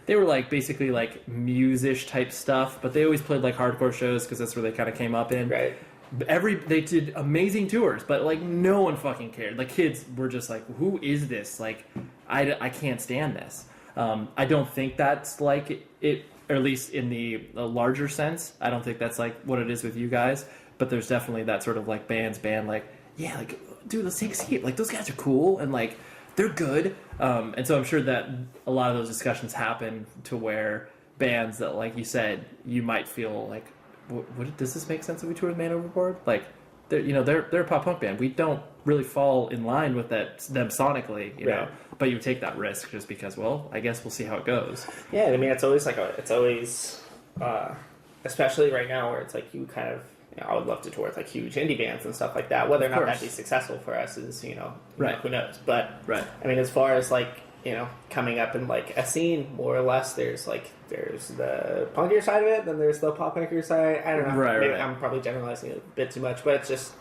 Speaker 4: they were like basically like muse-ish type stuff, but they always played like hardcore shows because that's where they kind of came up in.
Speaker 5: Right.
Speaker 4: They did amazing tours, but like no one fucking cared. Like kids were just like, who is this? Like, I can't stand this. I don't think that's like it, or at least in the larger sense. I don't think that's like what it is with you guys. But there's definitely that sort of like band, like, yeah, like, dude, let's take a seat. Like, those guys are cool and like they're good. And so I'm sure that a lot of those discussions happen to where bands that, like you said, you might feel like, what does this make sense if we tour with Man Overboard? Like, they're a pop punk band. We don't really fall in line with them sonically, you know. But you take that risk just because, well, I guess we'll see how it goes.
Speaker 5: Yeah, I mean, it's always especially right now where it's like you kind of. I would love to tour with like huge indie bands and stuff like that. Whether or not that'd be successful for us is, who knows. But I mean, as far as like coming up in like a scene, more or less, there's the punkier side of it, then there's the pop punkier side. I don't know. Maybe I'm probably generalizing it a bit too much, but it's just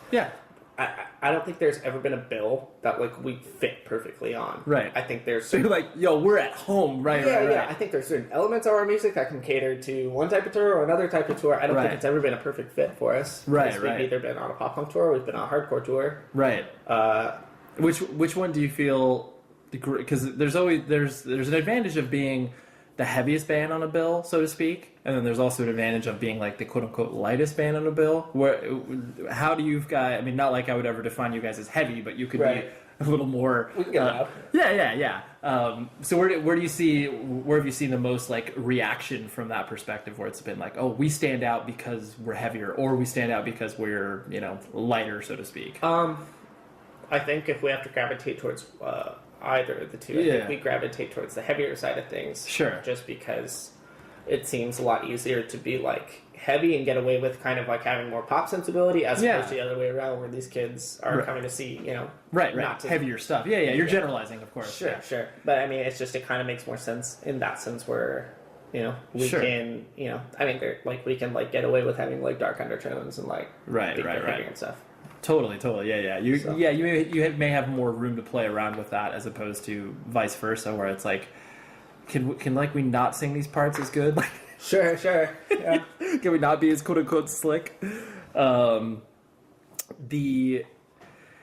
Speaker 5: I don't think there's ever been a bill that like we fit perfectly on.
Speaker 4: Right.
Speaker 5: I think there's
Speaker 4: so you're like, yo, we're at home, right?
Speaker 5: Yeah. I think there's certain elements of our music that can cater to one type of tour or another type of tour. I don't think it's ever been a perfect fit for us. We've either been on a pop punk tour, or we've been on a hardcore tour. Right.
Speaker 4: Which one do you feel? Because there's an advantage of being the heaviest band on a bill, so to speak, and then there's also an advantage of being like the quote-unquote lightest band on a bill. How do you guys, I mean, not like I would ever define you guys as heavy, but you could be a little more...
Speaker 5: We can get loud.
Speaker 4: Yeah. So where have you seen the most like reaction from that perspective, where it's been like, oh, we stand out because we're heavier, or we stand out because we're, lighter, so to speak?
Speaker 5: I think if we have to gravitate towards either of the two. I
Speaker 2: Yeah.
Speaker 5: think we gravitate towards the heavier side of things.
Speaker 2: Sure.
Speaker 5: Just because it seems a lot easier to be like heavy and get away with kind of like having more pop sensibility as opposed to the other way around where these kids are coming to see,
Speaker 2: Right.
Speaker 5: not to-
Speaker 2: Heavier stuff. Yeah. You're generalizing, of course.
Speaker 5: Sure. But I mean, it's just, it kind of makes more sense in that sense where, we can, I mean, we can like get away with having like dark undertones and like
Speaker 2: Right.
Speaker 5: and stuff.
Speaker 2: Totally. Yeah. You may have more room to play around with that as opposed to vice versa, where it's like, can like we not sing these parts as good? Like,
Speaker 5: Sure. Yeah.
Speaker 2: can we not be as quote unquote slick?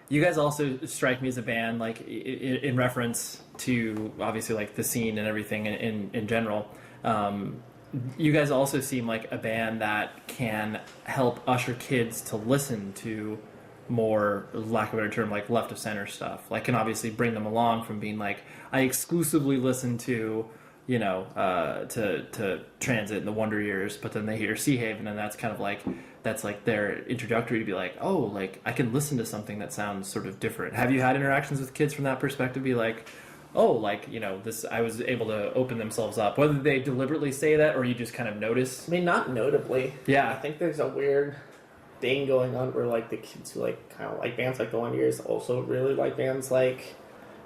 Speaker 2: You guys also strike me as a band, like in reference to obviously like the scene and everything in general. You guys also seem like a band that can help usher kids to listen to more, lack of a better term, like left of center stuff. Like, can obviously bring them along from being like, I exclusively listen to, to Transit and the Wonder Years, but then they hear Seahaven, and that's kind of like, that's like their introductory to be like, oh, like I can listen to something that sounds sort of different. Have you had interactions with kids from that perspective? Be like, oh, like, this, I was able to open themselves up, whether they deliberately say that or you just kind of notice.
Speaker 5: I mean, not notably.
Speaker 2: Yeah.
Speaker 5: I think there's a weird thing going on where like the kids who like kind of like bands like the Wonder Years also really like bands like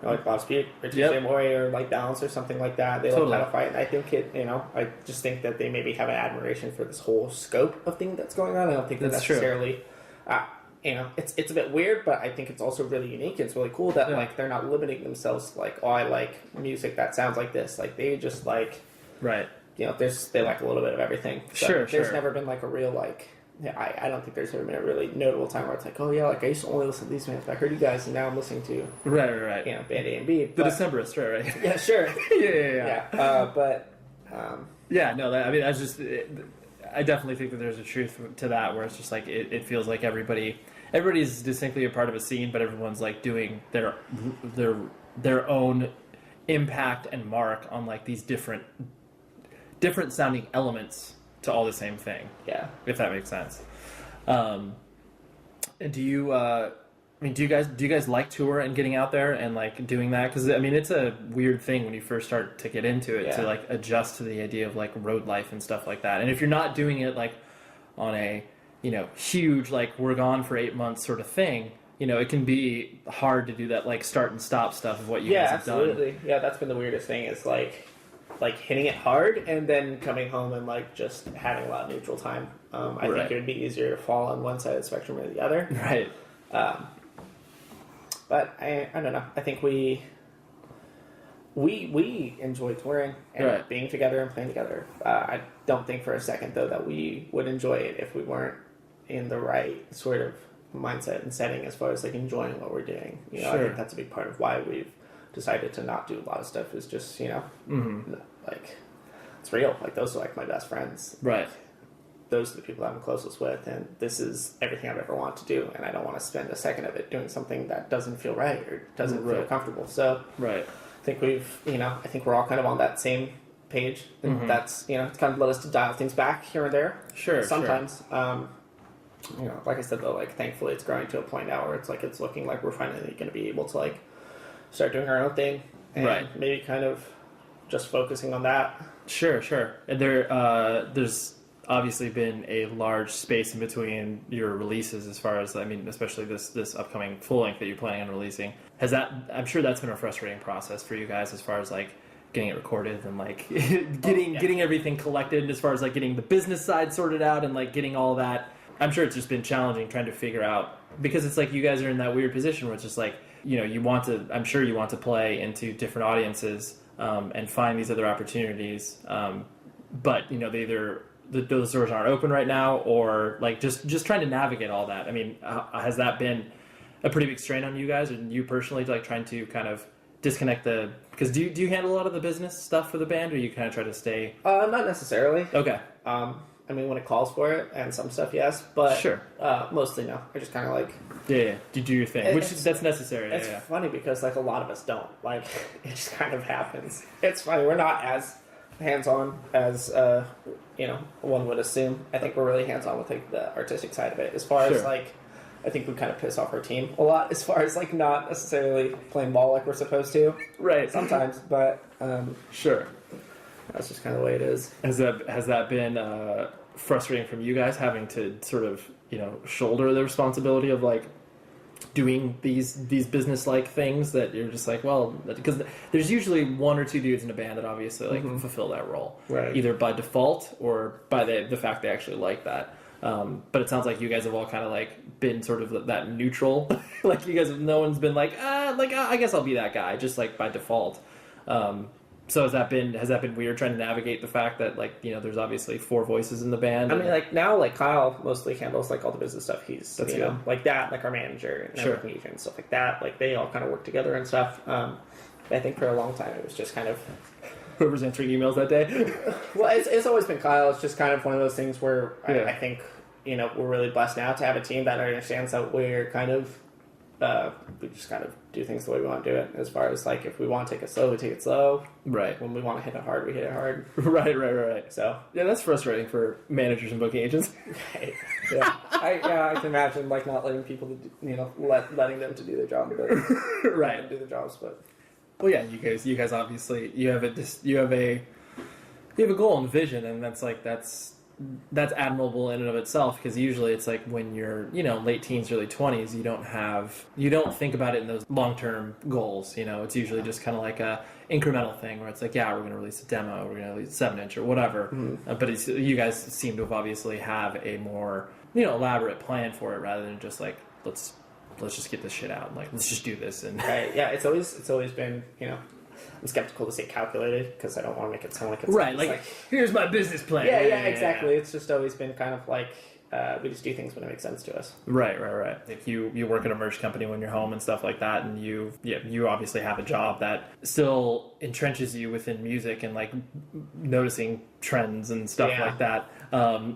Speaker 5: like Lost Beat or Tuesday Morning or like Balance or something like that. They like kind of fight. And I think I just think that they maybe have an admiration for this whole scope of thing that's going on. I don't think that's necessarily it's a bit weird, but I think it's also really unique. It's really cool that like they're not limiting themselves to like, oh, I like music that sounds like this. Like they just like they like a little bit of everything. So there's never been like a real like I don't think there's ever been a really notable time where it's like, oh yeah, like I used to only listen to these bands, but I heard you guys, and now I'm listening to
Speaker 2: right
Speaker 5: band A and B.
Speaker 2: The Decemberists, right?
Speaker 5: Yeah, sure.
Speaker 2: yeah. I definitely think that there's a truth to that, where it's just like it feels like everybody's distinctly a part of a scene, but everyone's like doing their own impact and mark on like these different sounding elements to all the same thing.
Speaker 5: Yeah,
Speaker 2: if that makes sense. And do you do you guys like tour and getting out there and like doing that? Because I mean, it's a weird thing when you first start to get into it to like adjust to the idea of like road life and stuff like that. And if you're not doing it like on a huge like we're gone for 8 months sort of thing, it can be hard to do that like start and stop stuff of what you guys have done.
Speaker 5: Yeah, absolutely. Yeah, that's been the weirdest thing is like hitting it hard and then coming home and like just having a lot of neutral time. I think it would be easier to fall on one side of the spectrum or the other.
Speaker 2: Right.
Speaker 5: But I don't know. I think we enjoy touring and being together and playing together. I don't think for a second though that we would enjoy it if we weren't in the right sort of mindset and setting as far as like enjoying what we're doing. I think that's a big part of why we've decided to not do a lot of stuff is just like it's real. Like those are like my best friends.
Speaker 2: Right.
Speaker 5: Like, those are the people that I'm closest with, and this is everything I've ever wanted to do, and I don't want to spend a second of it doing something that doesn't feel right or doesn't feel comfortable. So I think I think we're all kind of on that same page, and that's it's kind of led us to dial things back here and there. Sometimes. Like I said though, like thankfully it's growing to a point now where it's like it's looking like we're finally going to be able to like start doing our own thing, and maybe kind of just focusing on that. Sure.
Speaker 2: And there's obviously been a large space in between your releases as far as, I mean, especially this upcoming full length that you're planning on releasing. I'm sure that's been a frustrating process for you guys as far as like getting it recorded and like getting everything collected, as far as like getting the business side sorted out and like getting all that. I'm sure it's just been challenging trying to figure out, because it's like you guys are in that weird position where it's just like, I'm sure you want to play into different audiences and find these other opportunities. But, they either those doors aren't open right now, or like just trying to navigate all that. I mean, has that been a pretty big strain on you guys and you personally, like trying to kind of disconnect because do you handle a lot of the business stuff for the band, or you kind of try to stay?
Speaker 5: Not necessarily.
Speaker 2: Okay.
Speaker 5: I mean, when it calls for it and some stuff, yes, but mostly no. I just kind of like
Speaker 2: you do your thing, that's necessary.
Speaker 5: It's funny because like a lot of us don't. Like it just kind of happens. It's funny. We're not as hands-on as one would assume. I think we're really hands-on with like the artistic side of it. As far as like I think we kind of piss off our team a lot as far as like not necessarily playing ball like we're supposed to.
Speaker 4: Right.
Speaker 5: Sometimes, but
Speaker 4: Sure.
Speaker 5: that's just kind of the way it is.
Speaker 4: Has that been frustrating from you guys having to sort of shoulder the responsibility of like doing these business-like things that you're just like, well, because there's usually one or two dudes in a band that obviously like fulfill that role,
Speaker 5: Right.
Speaker 4: either by default or by the fact they actually like that. But it sounds like you guys have all kind of like been sort of that neutral, like you guys, no one's been like, I guess I'll be that guy, just like by default. So has that been weird trying to navigate the fact that like there's obviously four voices in the band?
Speaker 5: I mean, like now, like Kyle mostly handles like all the business stuff. He's
Speaker 4: That's
Speaker 5: you know
Speaker 4: good.
Speaker 5: like that, like our manager and
Speaker 4: Sure.
Speaker 5: networking agent and stuff like that. Like they all kind of work together and stuff. I think for a long time it was just kind of
Speaker 4: Whoever's answering emails that day.
Speaker 5: well, it's always been Kyle. It's just kind of one of those things where
Speaker 4: Yeah.
Speaker 5: I think we're really blessed now to have a team that understands that we're kind of we just kind of do things the way we want to do it. As far as like if we want to take it slow, we take it slow.
Speaker 4: Right.
Speaker 5: When we want to hit it hard, we hit it hard.
Speaker 4: Right.
Speaker 5: So
Speaker 4: Yeah, that's frustrating for managers and booking agents.
Speaker 5: yeah, I can imagine like not letting people letting them to do their job, but
Speaker 4: Right.
Speaker 5: do the jobs, but.
Speaker 4: Well, yeah, you guys obviously you have a goal and vision, and that's admirable in and of itself, because usually it's like when you're late teens, early 20s, you don't think about it in those long-term goals. It's usually just kind of like a incremental thing where it's like, yeah, we're going to release a demo, we're going to release a 7-inch or whatever. But you guys seem to have obviously have a more elaborate plan for it, rather than just like let's just get this shit out, like let's just do this. And
Speaker 5: Right. Yeah. It's always been. I'm skeptical to say calculated because I don't want to make it sound like it's
Speaker 4: right,
Speaker 5: it's
Speaker 4: like here's my business plan.
Speaker 5: yeah, exactly. It's just always been kind of like we just do things when it makes sense to us.
Speaker 4: Right. Like you work at a merch company when you're home and stuff like that, and you obviously have a job that still entrenches you within music and like noticing trends and stuff
Speaker 5: Yeah.
Speaker 4: like that.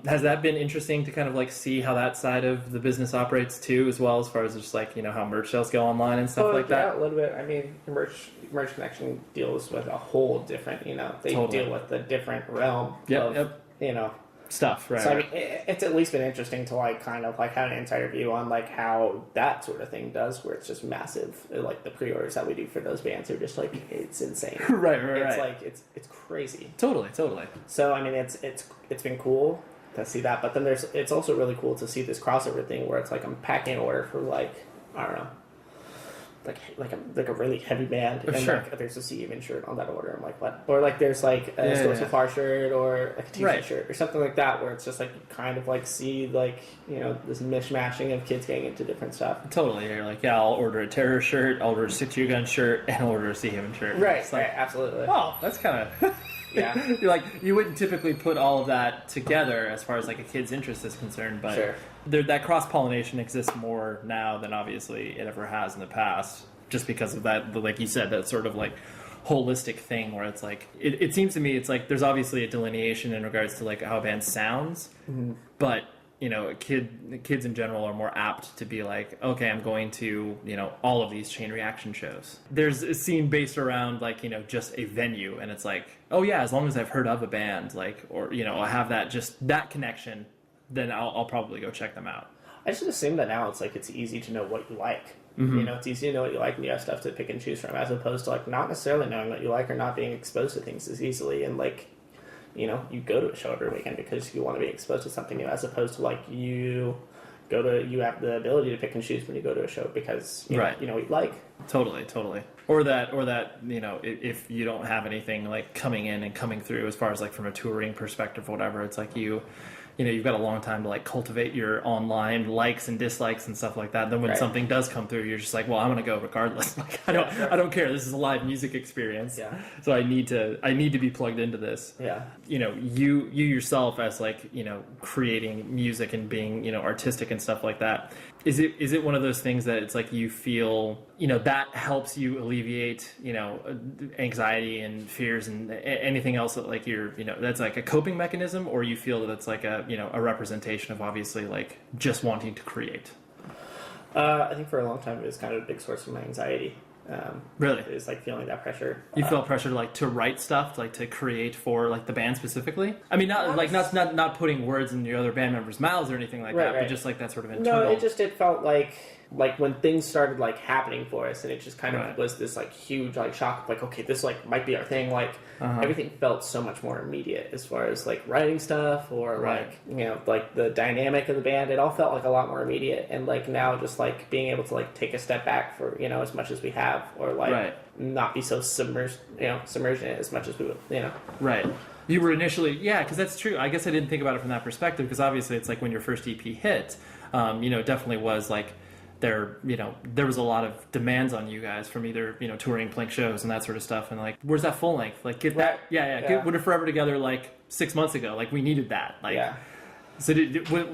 Speaker 4: Has that been interesting to kind of like see how that side of the business operates too, as well, as far as just like how merch sales go online and stuff like that?
Speaker 5: Yeah, a little bit. I mean, merch connection deals with a whole different. They
Speaker 4: Totally.
Speaker 5: deal with a different realm
Speaker 4: Yep.
Speaker 5: of
Speaker 4: Stuff, right?
Speaker 5: So I mean, it's at least been interesting to like kind of like have an entire view on like how that sort of thing does, where it's just massive. Like the pre-orders that we do for those bands are just like it's insane.
Speaker 4: Right.
Speaker 5: It's like it's crazy.
Speaker 4: Totally.
Speaker 5: So I mean, it's been cool to see that, but then it's also really cool to see this crossover thing where it's like I'm packing an order for like I don't know. Like a really heavy band, and
Speaker 4: Sure.
Speaker 5: like there's a Seahaven shirt on that order. I'm like, what? Or like there's like a Store So Far shirt, or like a T-shirt
Speaker 4: Right.
Speaker 5: shirt, or something like that, where it's just like you kind of like see like this mishmashing of kids getting into different stuff.
Speaker 4: Totally. You're like, yeah, I'll order a Terror shirt, I'll order a 6 Gun shirt, and I'll order a Seahaven shirt.
Speaker 5: Right,
Speaker 4: It's like,
Speaker 5: right, absolutely.
Speaker 4: oh, that's kind of
Speaker 5: Yeah.
Speaker 4: You're like, you wouldn't typically put all of that together as far as like a kid's interest is concerned, but
Speaker 5: Sure.
Speaker 4: that cross pollination exists more now than obviously it ever has in the past, just because of that, like you said, that sort of like holistic thing where it's like it seems to me it's like there's obviously a delineation in regards to like how a band sounds, but kids in general are more apt to be like, okay, I'm going to, all of these chain reaction shows. There's a scene based around like, just a venue, and it's like, oh yeah, as long as I've heard of a band, like, or, I have that connection, then I'll probably go check them out.
Speaker 5: I just assume that now it's like it's easy to know what you like. It's easy to know what you like, and you have stuff to pick and choose from, as opposed to like not necessarily knowing what you like or not being exposed to things as easily. And like, you go to a show every weekend because you want to be exposed to something new, as opposed to like you have the ability to pick and choose when you go to a show because
Speaker 4: Right.
Speaker 5: you know what you like.
Speaker 4: Totally. Or that, if you don't have anything like coming in and coming through as far as like from a touring perspective, whatever, it's like you've got a long time to like cultivate your online likes and dislikes and stuff like that. Then when
Speaker 5: Right.
Speaker 4: something does come through, you're just like, well, I'm going to go regardless. Like, I don't care. This is a live music experience.
Speaker 5: Yeah.
Speaker 4: So I need to be plugged into this.
Speaker 5: Yeah.
Speaker 4: You yourself as like, creating music and being, artistic and stuff like that. Is it one of those things that it's like you feel, that helps you alleviate, anxiety and fears and anything else that like you're, that's like a coping mechanism, or you feel that it's like a representation of obviously like just wanting to create?
Speaker 5: I think for a long time it was kind of a big source of my anxiety.
Speaker 4: Really?
Speaker 5: It's like feeling that pressure.
Speaker 4: You felt pressure to write stuff, to create for the band specifically. I mean, not putting words in your other band members' mouths or anything like that, but just that sort of internal.
Speaker 5: No, it felt like when things started happening for us, and it just kind of was this huge shock of okay, this might be our thing. Everything felt so much more immediate as far as writing stuff or the dynamic of the band. It all felt a lot more immediate, and now just being able to take a step back for as much as we have, or not be so submerged in it as much as we would,
Speaker 4: Right. You were initially, because that's true. I guess I didn't think about it from that perspective, because obviously it's when your first EP hit, it definitely was there was a lot of demands on you guys from either touring, playing shows, and that sort of stuff, and where's that full length? Get that, get Winter Forever together 6 months ago. We needed that. So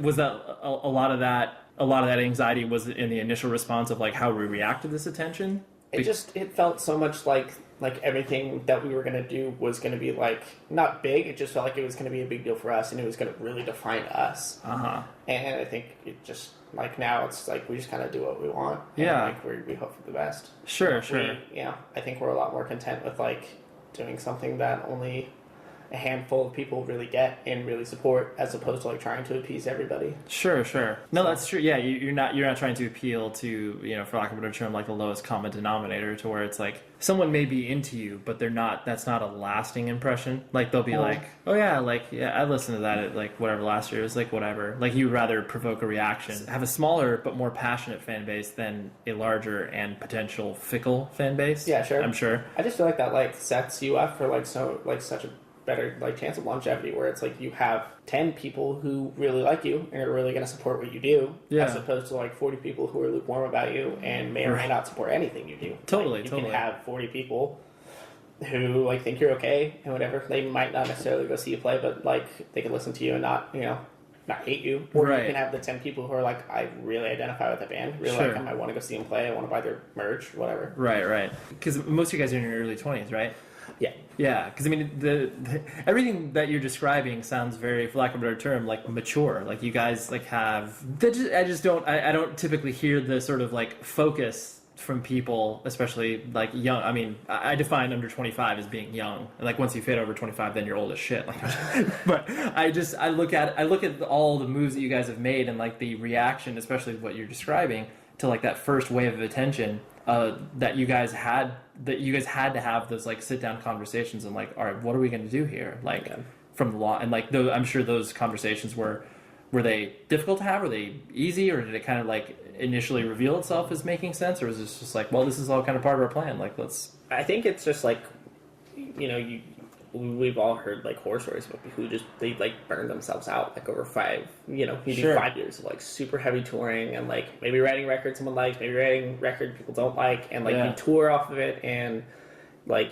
Speaker 4: was that a lot of that anxiety was in the initial response of how we react to this attention?
Speaker 5: It felt so much like everything that we were going to do was going to be not big. It just felt like it was going to be a big deal for us, and it was going to really define us. And I think it just now it's we just kind of do what we want. And, we hope for the best.
Speaker 4: Sure.
Speaker 5: I think we're a lot more content with doing something that only a handful of people really get and really support, as opposed to trying to appease everybody.
Speaker 4: Sure. No, that's true. Yeah, you're not trying to appeal to, for lack of a better term, the lowest common denominator, to where it's someone may be into you, but that's not a lasting impression. They'll be oh yeah, I listened to that at whatever last year. It was whatever. You'd rather provoke a reaction, have a smaller but more passionate fan base than a larger and potential fickle fan base.
Speaker 5: Yeah, sure.
Speaker 4: I'm sure.
Speaker 5: I just feel that sets you up for such a better chance of longevity, where it's you have 10 people who really like you and are really going to support what you do, as opposed to 40 people who are lukewarm about you and may or may not support anything you do.
Speaker 4: Totally.
Speaker 5: You can have 40 people who think you're okay and whatever. They might not necessarily go see you play, but they can listen to you and not hate you. Or you can have the 10 people who are I really identify with the band, really like them, I want to go see them play, I want to buy their merch, whatever. Right.
Speaker 4: Because most of you guys are in your early 20s, right?
Speaker 5: Yeah,
Speaker 4: because I mean, the everything that you're describing sounds very, for lack of a better term, mature. You guys have. I don't typically hear the sort of focus from people, especially young. I mean, I define under 25 as being young, and once you hit over 25, then you're old as shit. But I look at all the moves that you guys have made, and the reaction, especially what you're describing, to that first wave of attention. That you guys had to have those sit down conversations and all right, what are we going to do here from the law, and I'm sure those conversations were they difficult to have, were they easy, or did it kind of initially reveal itself as making sense, or was this just well, this is all kind of part of our plan, let's.
Speaker 5: I think it's just we've all heard horror stories about people who they burn themselves out over 5 do 5 years of super heavy touring, and maybe writing records someone likes, maybe writing record people don't like, and you tour off of it, and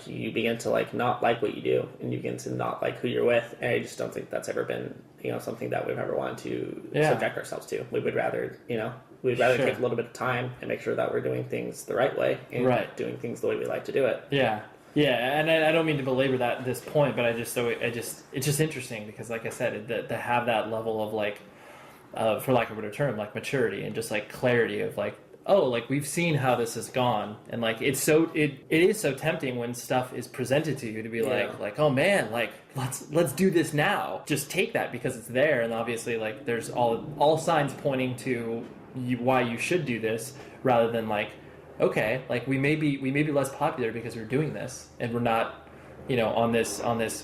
Speaker 5: you begin to not like what you do, and you begin to not like who you're with, and I just don't think that's ever been something that we've ever wanted to subject ourselves to. We would rather take a little bit of time and make sure that we're doing things the right way, and doing things the way we like to do it.
Speaker 4: Yeah, and I don't mean to belabor this point, but it's just interesting, because I said, to have that level of for lack of a better term, maturity and just clarity of we've seen how this has gone, and it is so tempting when stuff is presented to you to be oh man, let's do this now. Just take that because it's there, and obviously there's all signs pointing to why you should do this, rather than okay, we may be less popular because we're doing this, and we're not, on this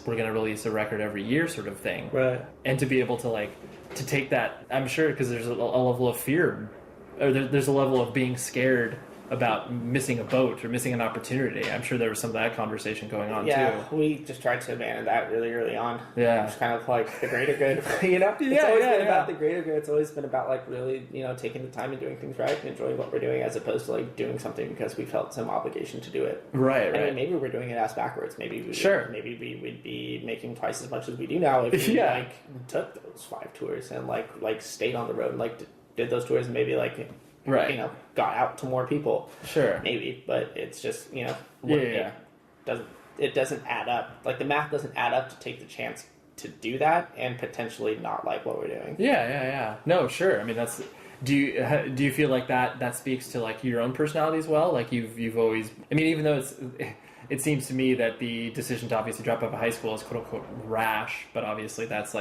Speaker 4: we're going to release a record every year sort of thing.
Speaker 5: Right.
Speaker 4: And to be able to to take that, I'm sure, because there's a level of fear, or there's a level of being scared about missing a boat or missing an opportunity. I'm sure there was some of that conversation going on too.
Speaker 5: Yeah, we just tried to abandon that really early on.
Speaker 4: Yeah.
Speaker 5: It's kind of the greater good, It's always been about the greater good. It's always been about really, taking the time and doing things right and enjoying what we're doing, as opposed to doing something because we felt some obligation to do it.
Speaker 4: Right.
Speaker 5: I mean, maybe we're doing it ass backwards. Maybe we would be making twice as much as we do now if we took those 5 tours and stayed on the road and did those tours, and maybe got out to more people.
Speaker 4: Sure.
Speaker 5: Maybe, but it's just, It doesn't add up. The math doesn't add up to take the chance to do that and potentially not like what we're doing.
Speaker 4: Yeah. No, sure. I mean, Do you feel like that speaks to like your own personality as well? Like you've always, I mean, even though it seems to me that the decision to obviously drop out of high school is quote unquote rash, but obviously that's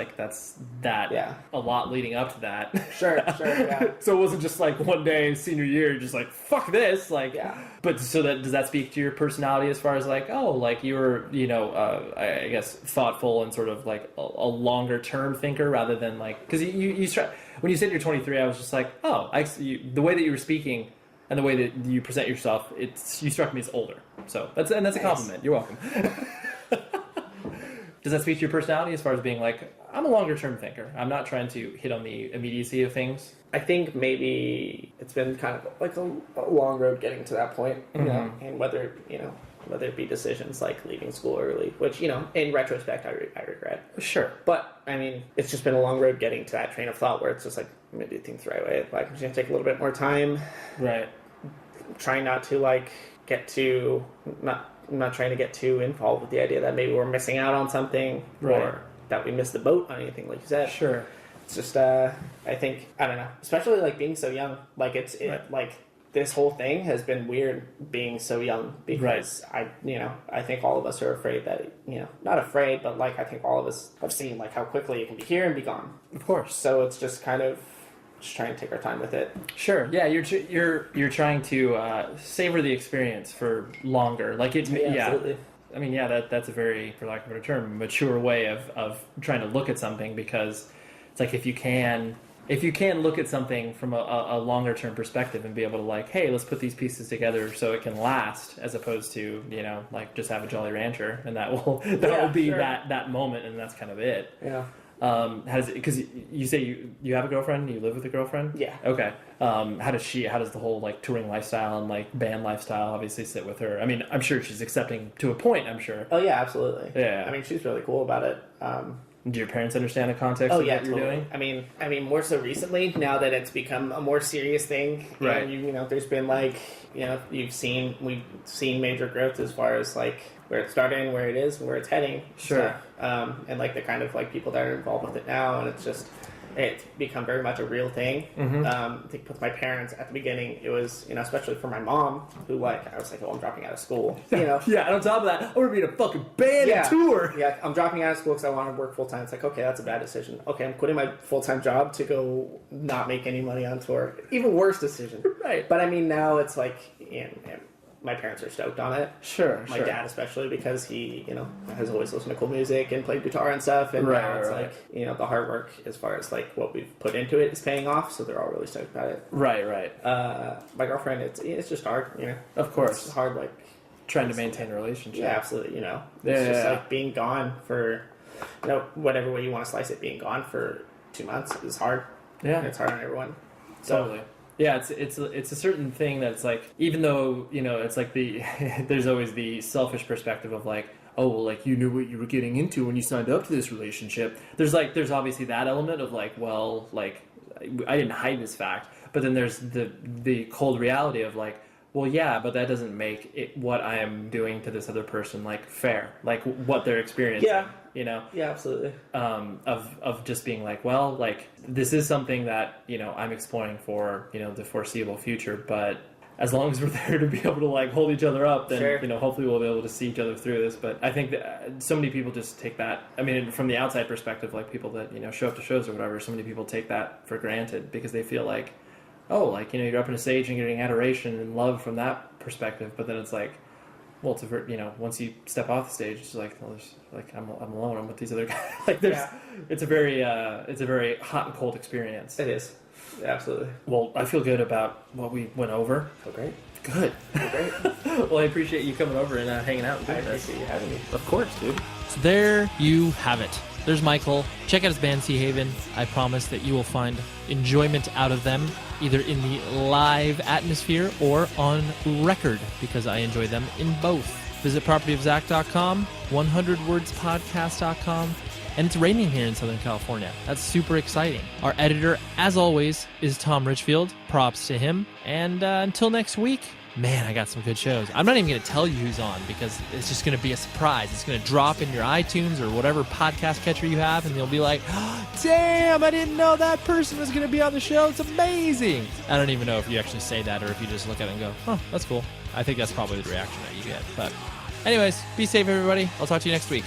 Speaker 5: Yeah.
Speaker 4: a lot leading up to that.
Speaker 5: Sure, yeah.
Speaker 4: So it wasn't just like one day senior year, just like fuck this, like.
Speaker 5: Yeah.
Speaker 4: But so does that speak to your personality as far as like, oh, like you were, I guess thoughtful and sort of like a longer term thinker rather than like, because when you said you're 23, I was just like, oh, the way that you were speaking and the way that you present yourself, you struck me as older. So that's a compliment. You're welcome. Does that speak to your personality as far as being like, I'm a longer term thinker. I'm not trying to hit on the immediacy of things.
Speaker 5: I think maybe it's been kind of like a long road getting to that point, you know, and whether it be decisions like leaving school early, which, in retrospect, I regret.
Speaker 4: Sure.
Speaker 5: But, I mean, it's just been a long road getting to that train of thought where it's just like, I'm going to do things the right way. Like, I'm just going to take a little bit more time.
Speaker 4: Right.
Speaker 5: Trying not to, like, I'm not trying to get too involved with the idea that maybe we're missing out on something or that we missed the boat on anything, like you said.
Speaker 4: Sure.
Speaker 5: It's just, I think, I don't know, especially, like, being so young. Like, like, this whole thing has been weird being so young because I think all of us are afraid that, not afraid, but, like, I think all of us have seen, like, how quickly it can be here and be gone.
Speaker 4: Of course.
Speaker 5: So it's just kind of just trying to take our time with it.
Speaker 4: Sure. Yeah, you're trying to savor the experience for longer. Like it. Yeah.
Speaker 5: Absolutely.
Speaker 4: I mean, yeah, that's a very, for lack of a better term, mature way of trying to look at something, because it's like if you can look at something from a longer term perspective and be able to like, hey, let's put these pieces together so it can last, as opposed to, like just have a Jolly Rancher and that will be
Speaker 5: sure.
Speaker 4: that moment and that's kind of it.
Speaker 5: Yeah.
Speaker 4: Because you say you have a girlfriend, you live with a girlfriend?
Speaker 5: Yeah.
Speaker 4: Okay. How does the whole like touring lifestyle and like band lifestyle obviously sit with her? I mean, I'm sure she's accepting to a point, I'm sure.
Speaker 5: Oh yeah, absolutely.
Speaker 4: Yeah.
Speaker 5: I mean, she's really cool about it.
Speaker 4: Do your parents understand the context of what you're doing?
Speaker 5: I mean, more so recently, now that it's become a more serious thing.
Speaker 4: Right.
Speaker 5: And there's been like, we've seen major growth as far as like where it started and where it is and where it's heading.
Speaker 4: Sure.
Speaker 5: So, and like the kind of like people that are involved with it now, and it's become very much a real thing.
Speaker 4: Mm-hmm.
Speaker 5: I think with my parents at the beginning, it was, especially for my mom, who like, I was like, oh, I'm dropping out of school.
Speaker 4: Yeah, and on top of that, I'm going to be in a fucking band and tour.
Speaker 5: Yeah, I'm dropping out of school because I want to work full time. It's like, okay, that's a bad decision. Okay, I'm quitting my full time job to go not make any money on tour. Even worse decision.
Speaker 4: Right.
Speaker 5: But I mean, now it's like, my parents are stoked on it.
Speaker 4: Sure.
Speaker 5: My dad especially, because he, has always listened to cool music and played guitar and stuff. And now it's like, the hard work as far as like what we've put into it is paying off. So they're all really stoked about it.
Speaker 4: Right.
Speaker 5: My girlfriend, it's just hard,
Speaker 4: Of course.
Speaker 5: It's hard, like
Speaker 4: trying to maintain a relationship.
Speaker 5: Yeah, absolutely. It's just like being gone for, whatever way you want to slice it. Being gone for 2 months is hard.
Speaker 4: Yeah,
Speaker 5: it's hard on everyone. So,
Speaker 4: totally. Yeah, it's a certain thing that's like, even though it's like there's always the selfish perspective of like, oh, well, like you knew what you were getting into when you signed up to this relationship. There's obviously that element of like, well, like I didn't hide this fact, but then there's the cold reality of like, well, yeah, but that doesn't make it what I am doing to this other person like fair, like what they're experiencing.
Speaker 5: Yeah.
Speaker 4: Yeah,
Speaker 5: absolutely.
Speaker 4: Of just being like, well, like this is something that I'm exploring for the foreseeable future, but as long as we're there to be able to like hold each other up, then
Speaker 5: sure.
Speaker 4: Hopefully we'll be able to see each other through this. But I think that so many people just take that. I mean, from the outside perspective, like people that show up to shows or whatever, so many people take that for granted because they feel like, oh, like you're up on a stage and you're getting adoration and love from that perspective, but then it's like, well, it's once you step off the stage, it's like, well, there's like I'm alone. I'm with these other guys. Like it's a very hot and cold experience.
Speaker 5: It is, absolutely.
Speaker 4: Well, I feel good about what we went over.
Speaker 5: Oh, great.
Speaker 4: Good.
Speaker 5: Great.
Speaker 4: Well, I appreciate you coming over and hanging out. And
Speaker 5: I
Speaker 4: doing this.
Speaker 5: appreciate you having me.
Speaker 4: Of course, dude.
Speaker 2: So there you have it. There's Michael. Check out his band Seahaven. I promise that you will find enjoyment out of them, either in the live atmosphere or on record, because I enjoy them in both. Visit propertyofzach.com, 100wordspodcast.com, and it's raining here in Southern California. That's super exciting. Our editor, as always, is Tom Richfield. Props to him. And until next week, man, I got some good shows. I'm not even going to tell you who's on because it's just going to be a surprise. It's going to drop in your iTunes or whatever podcast catcher you have, and you'll be like, damn, I didn't know that person was going to be on the show. It's amazing. I don't even know if you actually say that or if you just look at it and go, oh, that's cool. I think that's probably the reaction that you get. But anyways, be safe, everybody. I'll talk to you next week.